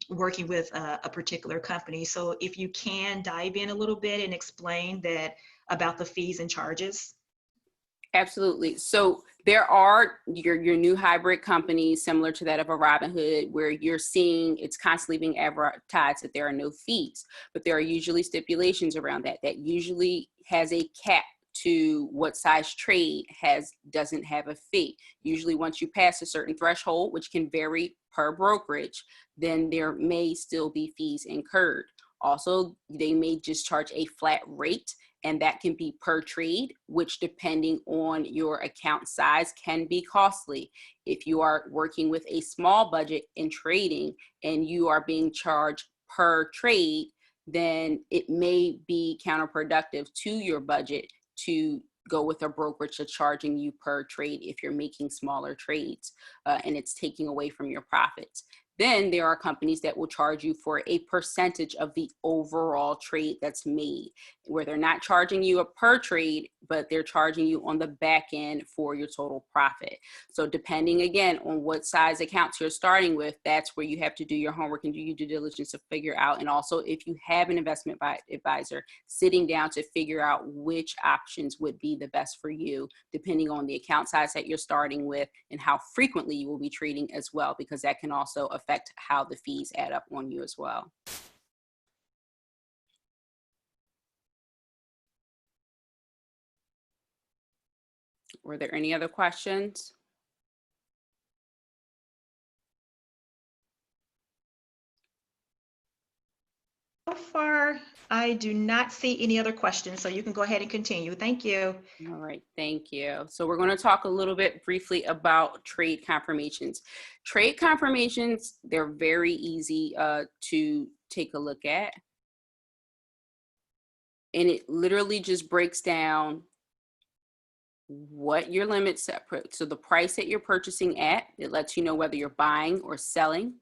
working with a particular company. So if you can dive in a little bit and explain that about the fees and charges. Absolutely. So there are your new hybrid companies similar to that of a Robinhood, where you're seeing it's constantly being advertised that there are no fees, but there are usually stipulations around that. That usually has a cap to what size trade doesn't have a fee. Usually once you pass a certain threshold, which can vary per brokerage, then there may still be fees incurred. Also, they may just charge a flat rate, and that can be per trade, which depending on your account size can be costly. If you are working with a small budget in trading and you are being charged per trade, then it may be counterproductive to your budget to go with a brokerage that's charging you per trade if you're making smaller trades and it's taking away from your profits. Then there are companies that will charge you for a percentage of the overall trade that's made, where they're not charging you a per trade, but they're charging you on the back end for your total profit. So depending again on what size accounts you're starting with, that's where you have to do your homework and do your due diligence to figure out. And also if you have an investment advisor, sitting down to figure out which options would be the best for you, depending on the account size that you're starting with and how frequently you will be trading as well, because that can also affect how the fees add up on you as well. Were there any other questions? So far, I do not see any other questions, so you can go ahead and continue. Thank you. All right, thank you. So we're going to talk a little bit briefly about trade confirmations. Trade confirmations, they're very easy to take a look at. And it literally just breaks down what your limits set. So the price that you're purchasing at, it lets you know whether you're buying or selling.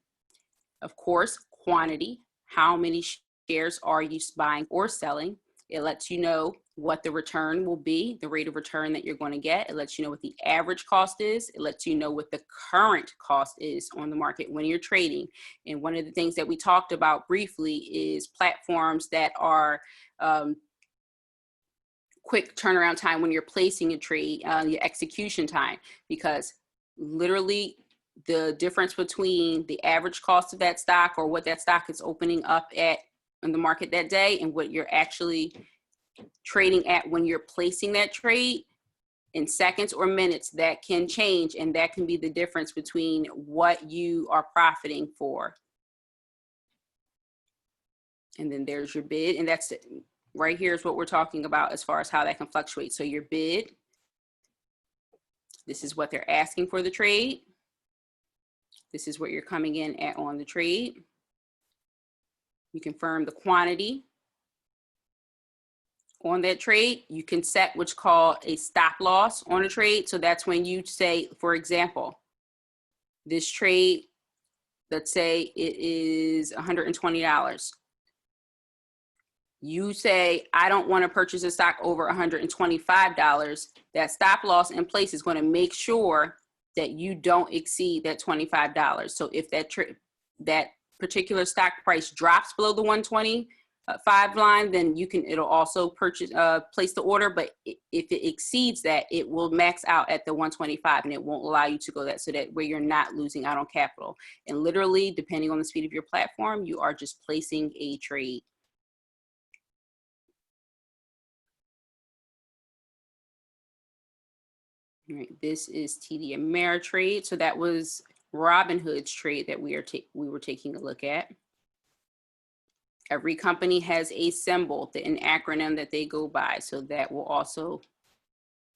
Of course, quantity, how many shares are you buying or selling. It lets you know what the return will be, the rate of return that you're going to get. It lets you know what the average cost is. It lets you know what the current cost is on the market when you're trading. And one of the things that we talked about briefly is platforms that are quick turnaround time when you're placing a trade, your execution time, because literally the difference between the average cost of that stock or what that stock is opening up at in the market that day and what you're actually trading at when you're placing that trade in seconds or minutes, that can change, and that can be the difference between what you are profiting for. And then there's your bid, and that's it. Right here is what we're talking about as far as how that can fluctuate. So your bid, this is what they're asking for the trade. This is what you're coming in at on the trade. You confirm the quantity on that trade. You can set what's called a stop loss on a trade. So that's when you say, for example, this trade, let's say it is $120. You say, I don't want to purchase a stock over $125. That stop loss in place is going to make sure that you don't exceed that $25. So if that particular stock price drops below the 125 line, then it'll also place the order. But if it exceeds that, it will max out at the 125, and it won't allow you to go that, so that way you're not losing out on capital. And literally, depending on the speed of your platform, you are just placing a trade. All right, this is TD Ameritrade. So that was Robinhood's trade that we were taking a look at. Every company has a symbol, an acronym that they go by. So that will also,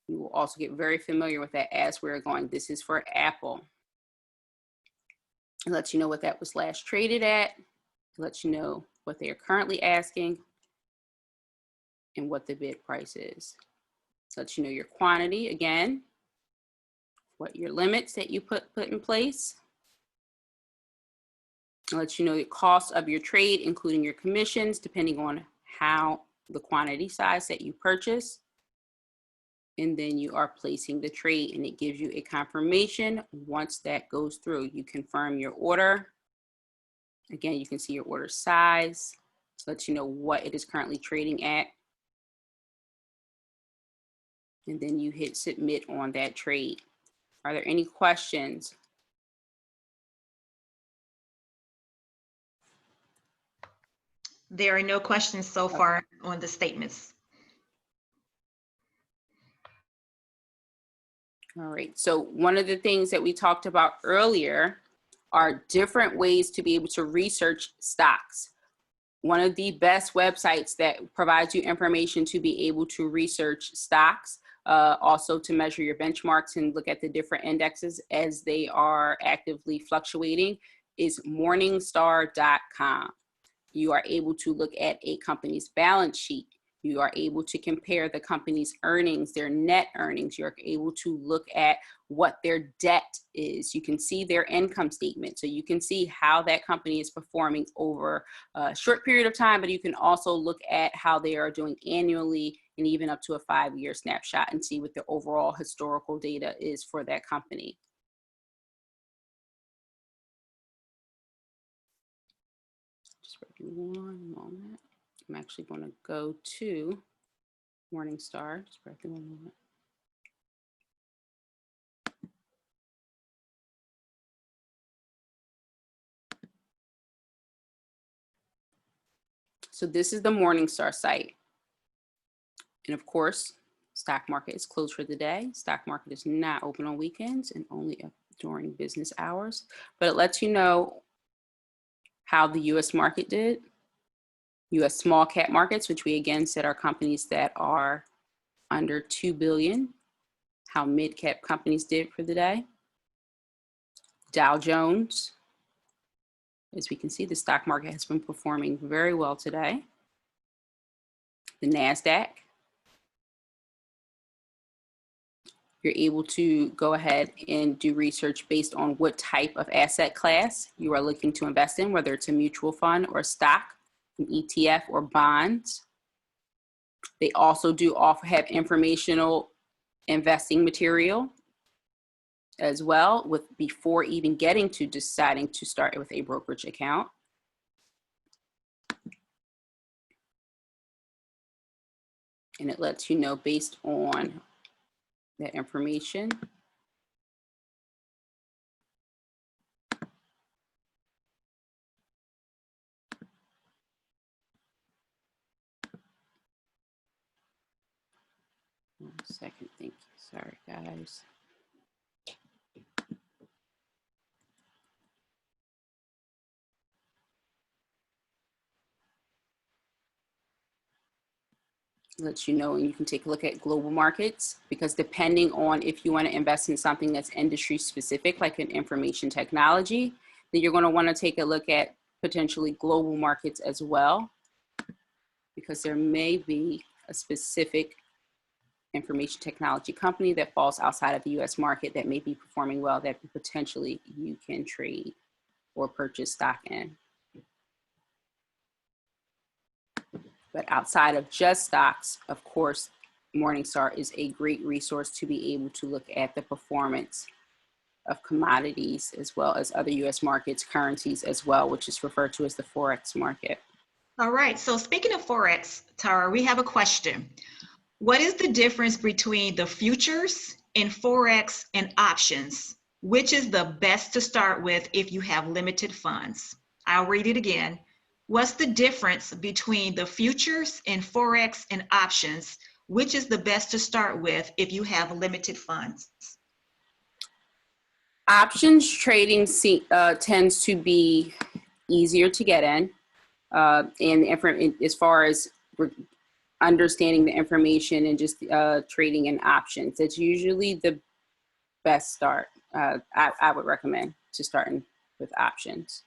you will also get very familiar with that as we're going. This is for Apple. It lets you know what that was last traded at. It lets you know what they are currently asking and what the bid price is. It lets you know your quantity again, what your limits that you put in place. It lets you know the cost of your trade, including your commissions, depending on how the quantity size that you purchase. And then you are placing the trade, and it gives you a confirmation once that goes through. You confirm your order. Again, you can see your order size. It lets you know what it is currently trading at. And then you hit submit on that trade. Are there any questions? There are no questions so far on the statements. All right, so one of the things that we talked about earlier are different ways to be able to research stocks. One of the best websites that provides you information to be able to research stocks, also to measure your benchmarks and look at the different indexes as they are actively fluctuating, is Morningstar.com. You are able to look at a company's balance sheet. You are able to compare the company's earnings, their net earnings. You're able to look at what their debt is. You can see their income statement. So you can see how that company is performing over a short period of time, but you can also look at how they are doing annually and even up to a 5-year snapshot and see what the overall historical data is for that company. Just one moment. I'm actually going to go to Morningstar. Just bear with me one moment. So this is the Morningstar site. And of course, stock market is closed for the day. Stock market is not open on weekends and only up during business hours. But it lets you know how the U.S. market did. U.S. small cap markets, which we again said are companies that are under 2 billion, how mid cap companies did for the day. Dow Jones, as we can see, the stock market has been performing very well today. The NASDAQ, you're able to go ahead and do research based on what type of asset class you are looking to invest in, whether it's a mutual fund or stock, an ETF or bonds. They also do have informational investing material as well, before even getting to deciding to start with a brokerage account. And it lets you know based on that information Second, thank you. Sorry, guys. Let you know, and you can take a look at global markets, because depending on if you want to invest in something that's industry specific, like in information technology, then you're going to want to take a look at potentially global markets as well, because there may be a specific information technology company that falls outside of the US market that may be performing well, that potentially you can trade or purchase stock in. But outside of just stocks, of course, Morningstar is a great resource to be able to look at the performance of commodities as well as other US markets, currencies as well, which is referred to as the Forex market. All right, so speaking of Forex, Tara, we have a question. What is the difference between the futures in Forex and options? Which is the best to start with if you have limited funds? I'll read it again. What's the difference between the futures in Forex and options? Which is the best to start with if you have limited funds? Options trading tends to be easier to get in, and as far as understanding the information and just trading in options, it's usually the best start. I would recommend to starting with options.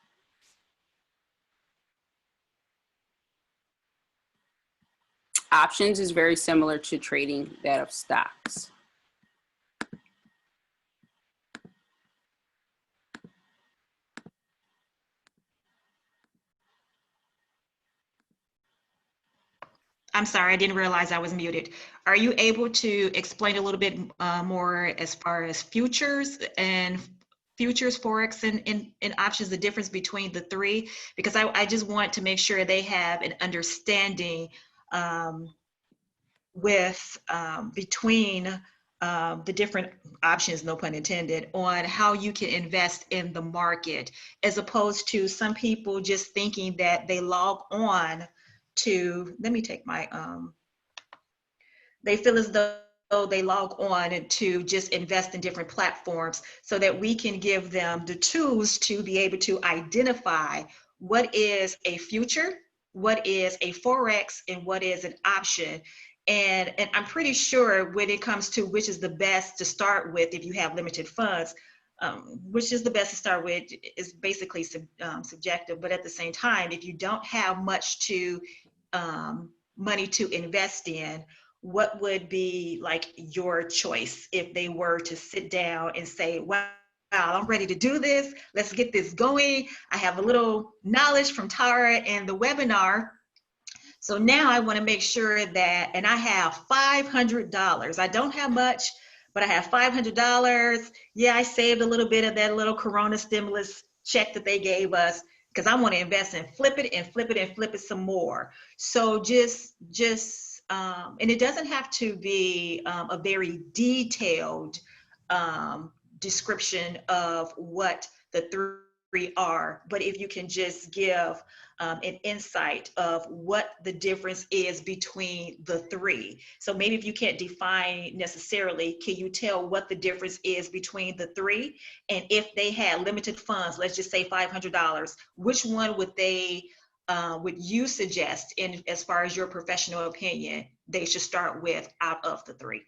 Options is very similar to trading that of stocks. I'm sorry, I didn't realize I was muted. Are you able to explain a little bit more as far as futures, Forex, and options, the difference between the three? Because I just want to make sure they have an understanding between the different options, no pun intended, on how you can invest in the market, as opposed to some people just thinking that they log on to, let me take my, they feel as though they log on to just invest in different platforms, so that we can give them the tools to be able to identify what is a future, what is a Forex, and what is an option. And I'm pretty sure when it comes to which is the best to start with if you have limited funds, which is the best to start with is basically subjective. But at the same time, if you don't have much money to invest in, what would be like your choice if they were to sit down and say, wow, I'm ready to do this, let's get this going, I have a little knowledge from Tara and the webinar, so now I want to make sure that, and I have $500, I don't have much, but I have $500. Yeah, I saved a little bit of that little Corona stimulus check that they gave us, because I want to invest and flip it and flip it and flip it some more. So and it doesn't have to be a very detailed description of what the three are, but if you can just give an insight of what the difference is between the three. So maybe if you can't define necessarily, can you tell what the difference is between the three? And if they had limited funds, let's just say $500, which one would you suggest, in as far as your professional opinion, they should start with out of the three?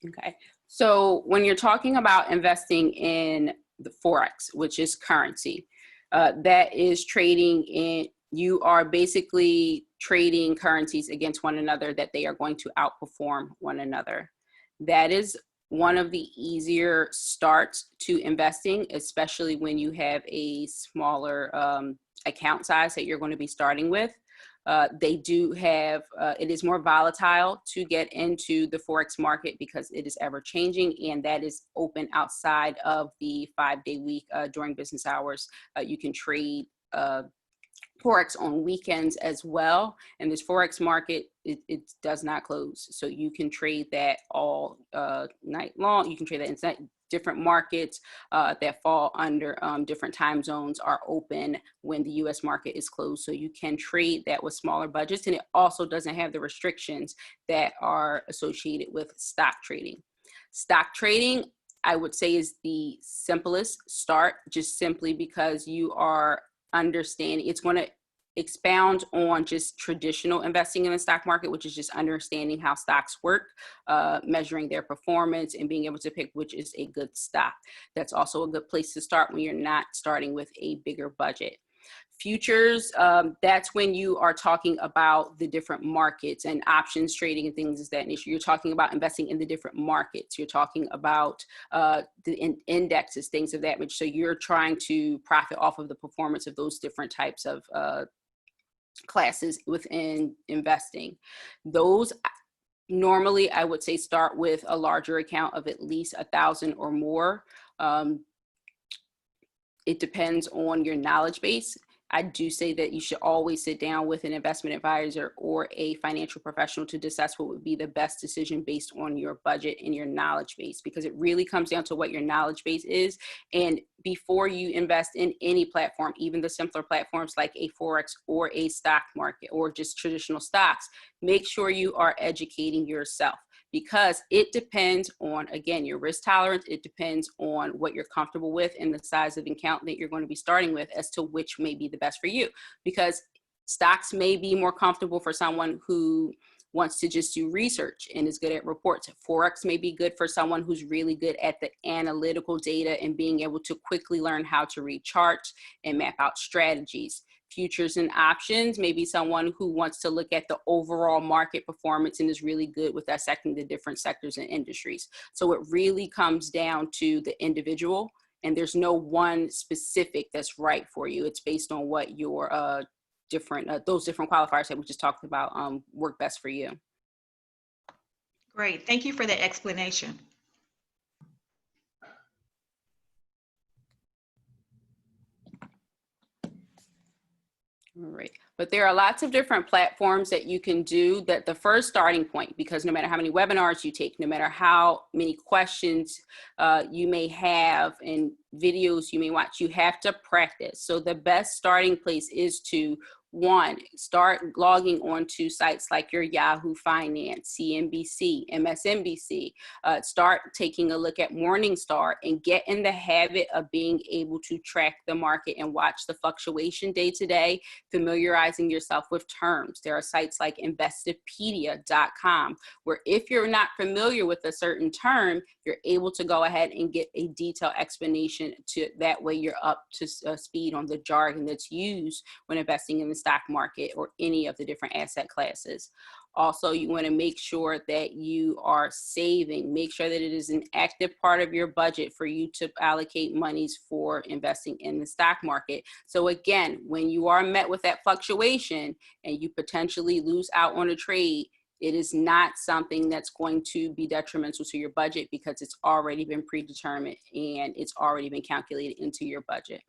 Okay, so when you're talking about investing in the Forex, which is currency, that is trading in, you are basically trading currencies against one another that they are going to outperform one another. That is one of the easier starts to investing, especially when you have a smaller account size that you're going to be starting with. They do have, it is more volatile to get into the Forex market because it is ever changing, and that is open outside of the 5-day week during business hours. You can trade Forex on weekends as well. And this Forex market, it does not close. So you can trade that all night long. You can trade that different markets that fall under different time zones are open when the US market is closed. So you can trade that with smaller budgets, and it also doesn't have the restrictions that are associated with stock trading. Stock trading, I would say, is the simplest start, just simply because you are understanding. It's going to expound on just traditional investing in the stock market, which is just understanding how stocks work, measuring their performance, and being able to pick which is a good stock. That's also a good place to start when you're not starting with a bigger budget. Futures, that's when you are talking about the different markets and options trading and things of that nature. You're talking about investing in the different markets. You're talking about the indexes, things of that nature. So you're trying to profit off of the performance of those different types of classes within investing. Those normally, I would say, start with a larger account of at least 1,000 or more. It depends on your knowledge base. I do say that you should always sit down with an investment advisor or a financial professional to discuss what would be the best decision based on your budget and your knowledge base, because it really comes down to what your knowledge base is. And before you invest in any platform, even the simpler platforms like a Forex or a stock market or just traditional stocks, make sure you are educating yourself, because it depends on, again, your risk tolerance. It depends on what you're comfortable with and the size of account that you're going to be starting with as to which may be the best for you. Because stocks may be more comfortable for someone who wants to just do research and is good at reports. Forex may be good for someone who's really good at the analytical data and being able to quickly learn how to read charts and map out strategies. Futures and options, maybe someone who wants to look at the overall market performance and is really good with dissecting the different sectors and industries. So it really comes down to the individual, and there's no one specific that's right for you. It's based on what your those different qualifiers that we just talked about work best for you. Great, thank you for the explanation. All right. But there are lots of different platforms that you can do. That the first starting point, because no matter how many webinars you take, no matter how many questions you may have and videos you may watch, you have to practice. So the best starting place is to, one, start logging onto sites like your Yahoo Finance, CNBC, MSNBC. Start taking a look at Morningstar and get in the habit of being able to track the market and watch the fluctuation day to day, familiarizing yourself with terms. There are sites like Investopedia.com, where if you're not familiar with a certain term, you're able to go ahead and get a detailed explanation. To that way you're up to speed on the jargon that's used when investing in the stock market or any of the different asset classes. Also, you want to make sure that you are saving. Make sure that it is an active part of your budget for you to allocate monies for investing in the stock market. So again, when you are met with that fluctuation and you potentially lose out on a trade, it is not something that's going to be detrimental to your budget, because it's already been predetermined and it's already been calculated into your budget.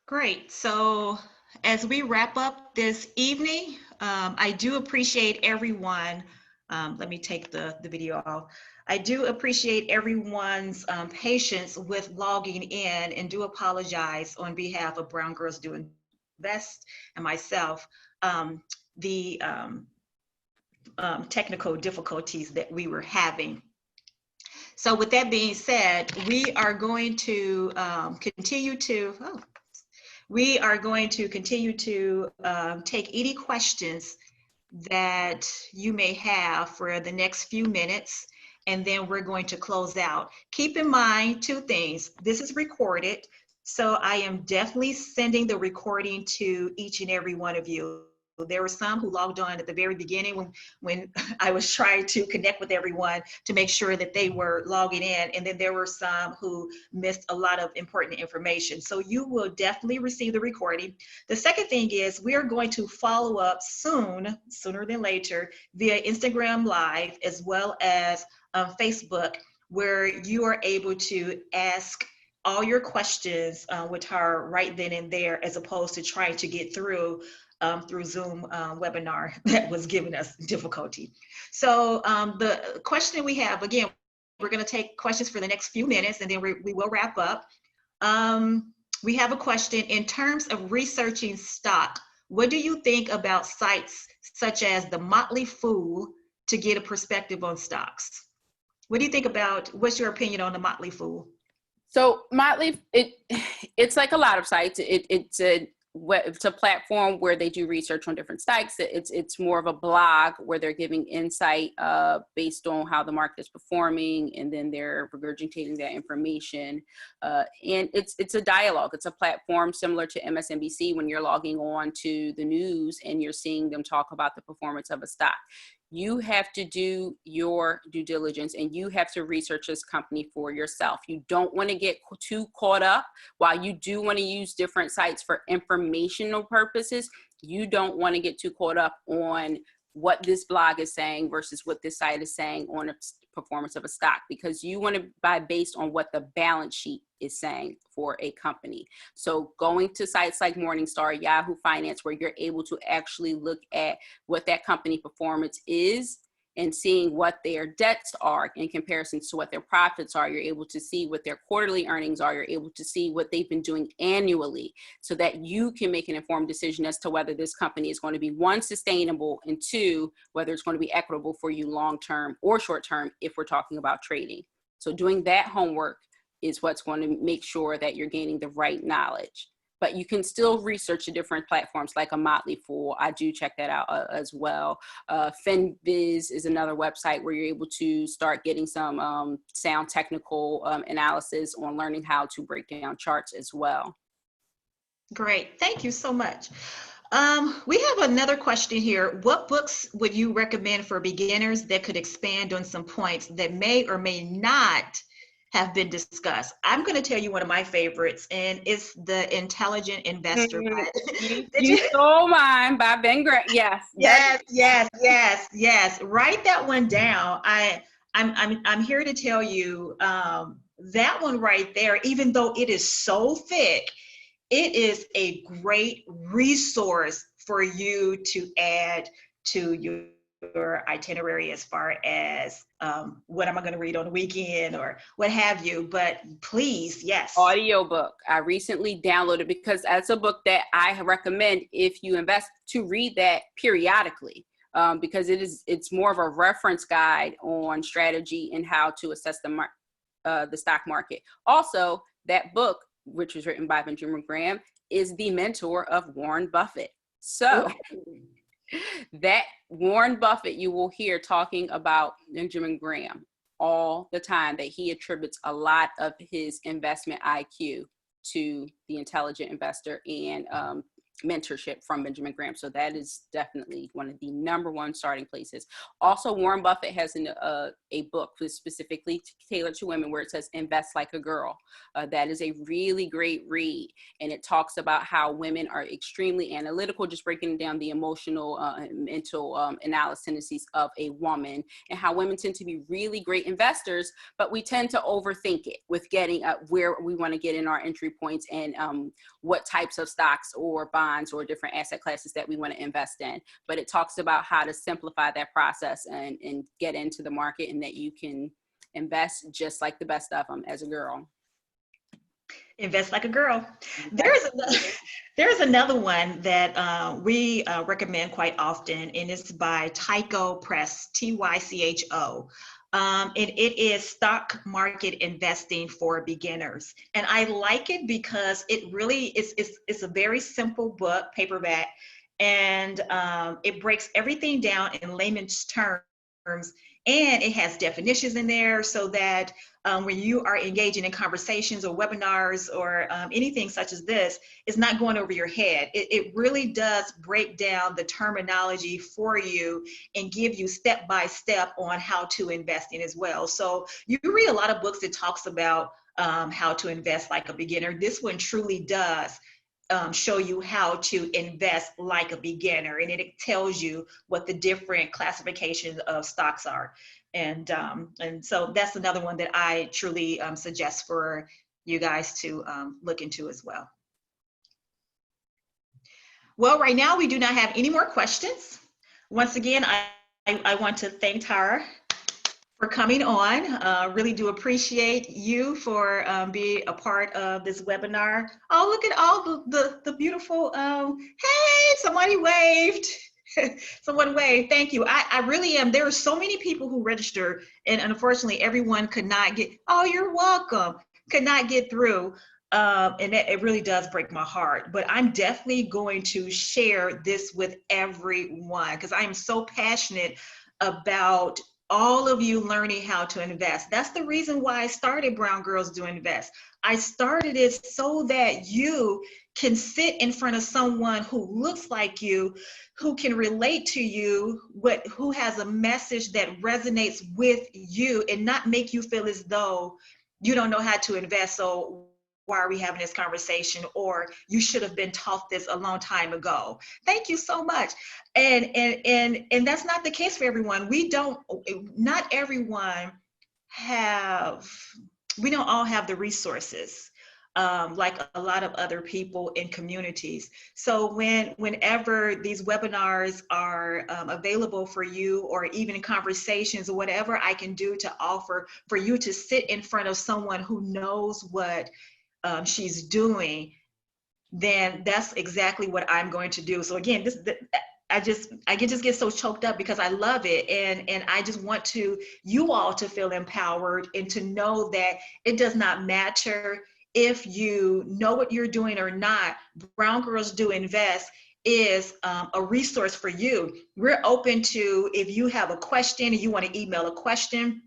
Great. So as we wrap up this evening, I do appreciate everyone. Let me take the video off. I do appreciate everyone's patience with logging in, and do apologize on behalf of Brown Girls Do Invest and myself, the technical difficulties that we were having. So with that being said, we are going to continue to take any questions that you may have for the next few minutes, and then we're going to close out. Keep in mind two things. This is recorded, so I am definitely sending the recording to each and every one of you. There were some who logged on at the very beginning when I was trying to connect with everyone to make sure that they were logging in, and then there were some who missed a lot of important information. So you will definitely receive the recording. The second thing is, we are going to follow up soon, sooner than later, via Instagram Live as well as Facebook, where you are able to ask all your questions with her right then and there, as opposed to trying to get through Zoom webinar that was giving us difficulty. So the question we have, again, we're going to take questions for the next few minutes, and then we will wrap up. We have a question: in terms of researching stock, what do you think about sites such as the Motley Fool to get a perspective on stocks? What do you think about, what's your opinion on the Motley Fool? So Motley, it's like a lot of sites. It's a platform where they do research on different stocks. It's more of a blog where they're giving insight based on how the market is performing, and then they're regurgitating that information. And it's a dialogue. It's a platform similar to MSNBC when you're logging on to the news and you're seeing them talk about the performance of a stock. You have to do your due diligence, and you have to research this company for yourself. You don't want to get too caught up. While you do want to use different sites for informational purposes, you don't want to get too caught up on what this blog is saying versus what this site is saying on a performance of a stock, because you want to buy based on what the balance sheet is saying for a company. So going to sites like Morningstar, Yahoo Finance, where you're able to actually look at what that company performance is and seeing what their debts are in comparison to what their profits are. You're able to see what their quarterly earnings are. You're able to see what they've been doing annually, so that you can make an informed decision as to whether this company is going to be, one, sustainable, and two, whether it's going to be equitable for you long-term or short-term if we're talking about trading. So doing that homework is what's going to make sure that you're gaining the right knowledge. But you can still research the different platforms like a Motley Fool. I do check that out as well. FinViz is another website where you're able to start getting some sound technical analysis on learning how to break down charts as well. Great, thank you so much. We have another question here. What books would you recommend for beginners that could expand on some points that may or may not have been discussed? I'm going to tell you one of my favorites, and it's The Intelligent Investor. You stole mine by Ben Graham. Yes. Yes. Write that one down. I'm here to tell you that one right there, even though it is so thick, it is a great resource for you to add to your itinerary as far as what am I going to read on the weekend or what have you. But please, yes. Audiobook. I recently downloaded, because that's a book that I recommend if you invest, to read that periodically, because it's more of a reference guide on strategy and how to assess the stock market. Also, that book, which was written by Benjamin Graham, is the mentor of Warren Buffett. So that Warren Buffett, you will hear talking about Benjamin Graham all the time, that he attributes a lot of his investment IQ to the Intelligent Investor and mentorship from Benjamin Graham. So that is definitely one of the number one starting places. Also, Warren Buffett has a book specifically tailored to women where it says Invest Like a Girl. That is a really great read, and it talks about how women are extremely analytical, just breaking down the emotional and mental analysis tendencies of a woman, and how women tend to be really great investors, but we tend to overthink it with getting where we want to get in our entry points and what types of stocks or bonds or different asset classes that we want to invest in. But it talks about how to simplify that process and get into the market, and that you can invest just like the best of them as a girl. Invest like a girl. There's another one that we recommend quite often, and it's by Tycho Press, Tycho. And it is Stock Market Investing for Beginners. And I like it because it really it's a very simple book, paperback, and it breaks everything down in layman's terms, and it has definitions in there so that when you are engaging in conversations or webinars or anything such as this, it's not going over your head. It really does break down the terminology for you and give you step-by-step on how to invest in as well. So you read a lot of books that talks about how to invest like a beginner. This one truly does show you how to invest like a beginner, and it tells you what the different classifications of stocks are. And so that's another one that I truly suggest for you guys to look into as well. Well, right now we do not have any more questions. Once again, I want to thank Tara for coming on. Really do appreciate you for being a part of this webinar. Oh, look at all the beautiful, hey, somebody waved. Someone waved, thank you. I really am. There are so many people who registered, and unfortunately everyone could not get, oh, you're welcome, could not get through. And it really does break my heart, but I'm definitely going to share this with everyone because I am so passionate about all of you learning how to invest. That's the reason why I started Brown Girls Do Invest. I started it so that you can sit in front of someone who looks like you, who can relate to you, who has a message that resonates with you and not make you feel as though you don't know how to invest. So why are we having this conversation? Or you should have been taught this a long time ago. Thank you so much. And that's not the case for everyone. Not everyone we don't all have the resources like a lot of other people in communities. So whenever these webinars are available for you, or even conversations or whatever I can do to offer for you to sit in front of someone who knows what she's doing, then that's exactly what I'm going to do. So again, I just get so choked up because I love it, and I just want you all to feel empowered and to know that it does not matter if you know what you're doing or not. Brown Girls Do Invest is a resource for you. We're open to, if you have a question and you want to email a question,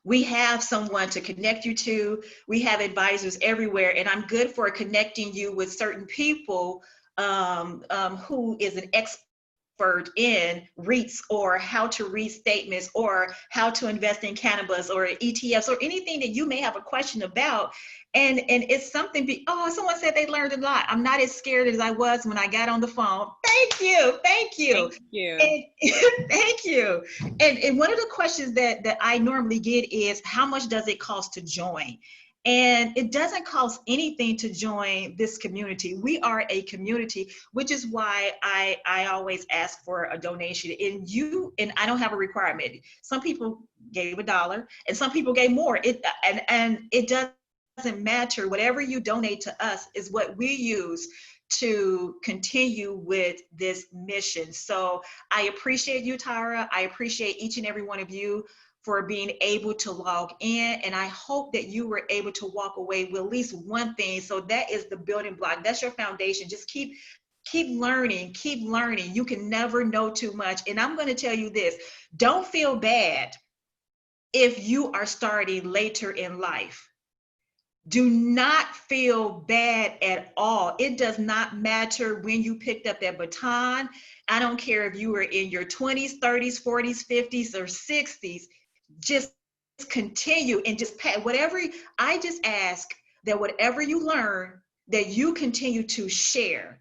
we have someone to connect you to. We have advisors everywhere, and I'm good for connecting you with certain people who is an expert in REITs, or how to read statements, or how to invest in cannabis or ETFs, or anything that you may have a question about. And it's something, someone said they learned a lot. I'm not as scared as I was when I got on the phone. Thank you. Thank you. And, thank you. And one of the questions that I normally get is, how much does it cost to join? And it doesn't cost anything to join this community. We are a community, which is why I always ask for a donation. And I don't have a requirement. Some people gave $1 and some people gave more. And it doesn't matter. Whatever you donate to us is what we use to continue with this mission. So I appreciate you, Tara. I appreciate each and every one of you for being able to log in. And I hope that you were able to walk away with at least one thing. So that is the building block. That's your foundation. Just keep learning, keep learning. You can never know too much. And I'm going to tell you this, don't feel bad if you are starting later in life. Do not feel bad at all. It does not matter when you picked up that baton. I don't care if you were in your 20s, 30s, 40s, 50s, or 60s. Just continue and just whatever. I just ask that whatever you learn, that you continue to share.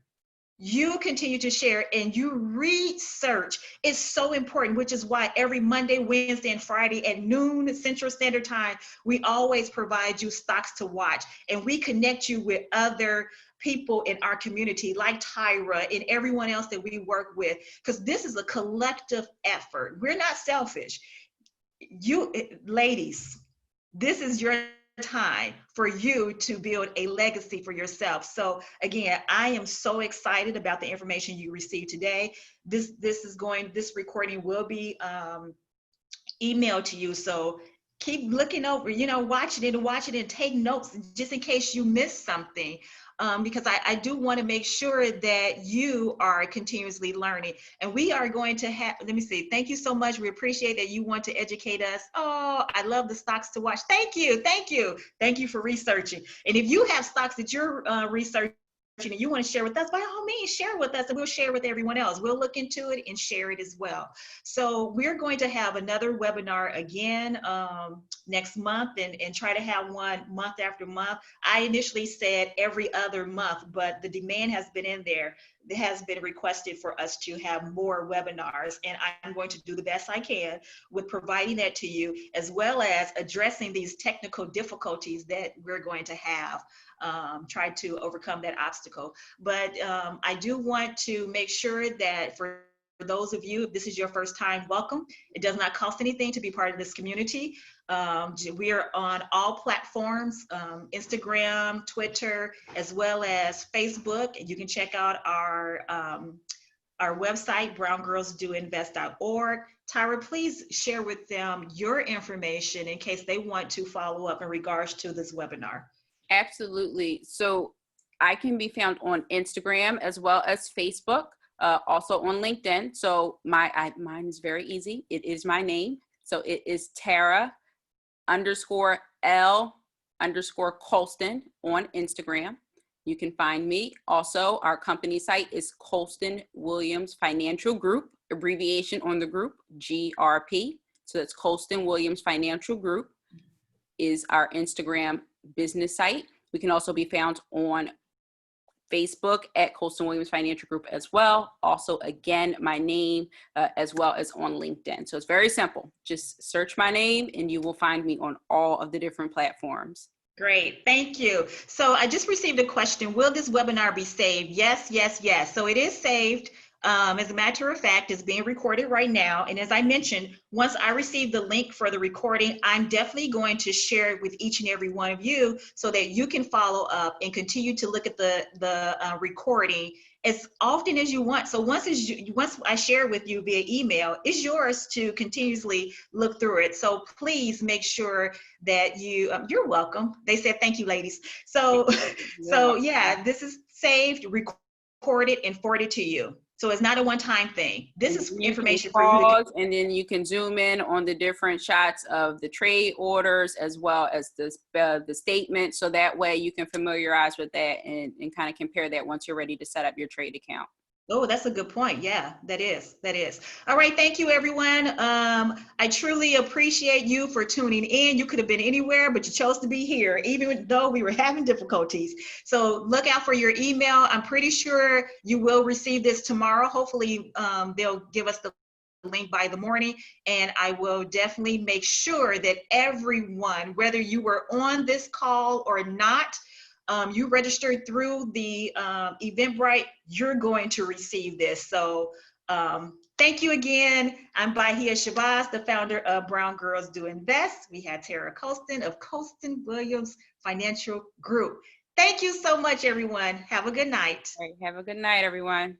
You continue to share and you research. It's so important, which is why every Monday, Wednesday, and Friday at noon Central Standard Time, we always provide you stocks to watch. And we connect you with other people in our community like Tyra and everyone else that we work with, because this is a collective effort. We're not selfish. You ladies, this is your time for you to build a legacy for yourself. So again, I am so excited about the information you received today. This recording will be emailed to you. So keep looking over, watch it and take notes just in case you miss something. Because I do want to make sure that you are continuously learning. And we are going to have, let me see, thank you so much. We appreciate that you want to educate us. Oh, I love the stocks to watch. Thank you. Thank you. Thank you for researching. And if you have stocks that you're researching, and you want to share with us, by all means, share with us and we'll share with everyone else. We'll look into it and share it as well. So we're going to have another webinar again next month and try to have one month after month. I initially said every other month, but the demand has been in there. It has been requested for us to have more webinars, and I'm going to do the best I can with providing that to you, as well as addressing these technical difficulties that we're going to have. Try to overcome that obstacle. But I do want to make sure that for those of you, if this is your first time, welcome. It does not cost anything to be part of this community. We are on all platforms, Instagram, Twitter, as well as Facebook. You can check out our website, browngirlsdoinvest.org. Tyra, please share with them your information in case they want to follow up in regards to this webinar. Absolutely. So I can be found on Instagram as well as Facebook, also on LinkedIn. So mine is very easy. It is my name. So it is Tara_L_Colston on Instagram. You can find me. Also, our company site is Colston Williams Financial Group, abbreviation on the group, GRP. So that's Colston Williams Financial Group is our Instagram business site. We can also be found on Facebook at Colston Williams Financial Group as well. Also, again, my name as well as on LinkedIn. So it's very simple. Just search my name and you will find me on all of the different platforms. Great, thank you. So I just received a question. Will this webinar be saved? Yes, yes, yes. So it is saved. As a matter of fact, it's being recorded right now. And as I mentioned, once I receive the link for the recording, I'm definitely going to share it with each and every one of you so that you can follow up and continue to look at the recording as often as you want. So once I share it with you via email, it's yours to continuously look through it. So please make sure that you're welcome. They said, thank you, ladies. So, yeah, this is saved, recorded, and forwarded to you. So it's not a one-time thing. This is information for you. And then you can zoom in on the different shots of the trade orders as well as the statement. So that way you can familiarize with that and kind of compare that once you're ready to set up your trade account. Oh, that's a good point. Yeah, that is. All right. Thank you, everyone. I truly appreciate you for tuning in. You could have been anywhere, but you chose to be here, even though we were having difficulties. So look out for your email. I'm pretty sure you will receive this tomorrow. Hopefully, they'll give us the link by the morning, and I will definitely make sure that everyone, whether you were on this call or not, you registered through the Eventbrite, you're going to receive this. So thank you again. I'm Bahia Shabazz, the founder of Brown Girls Do Invest. We had Tara Colston of Colston Williams Financial Group. Thank you so much, everyone. Have a good night. All right, have a good night, everyone.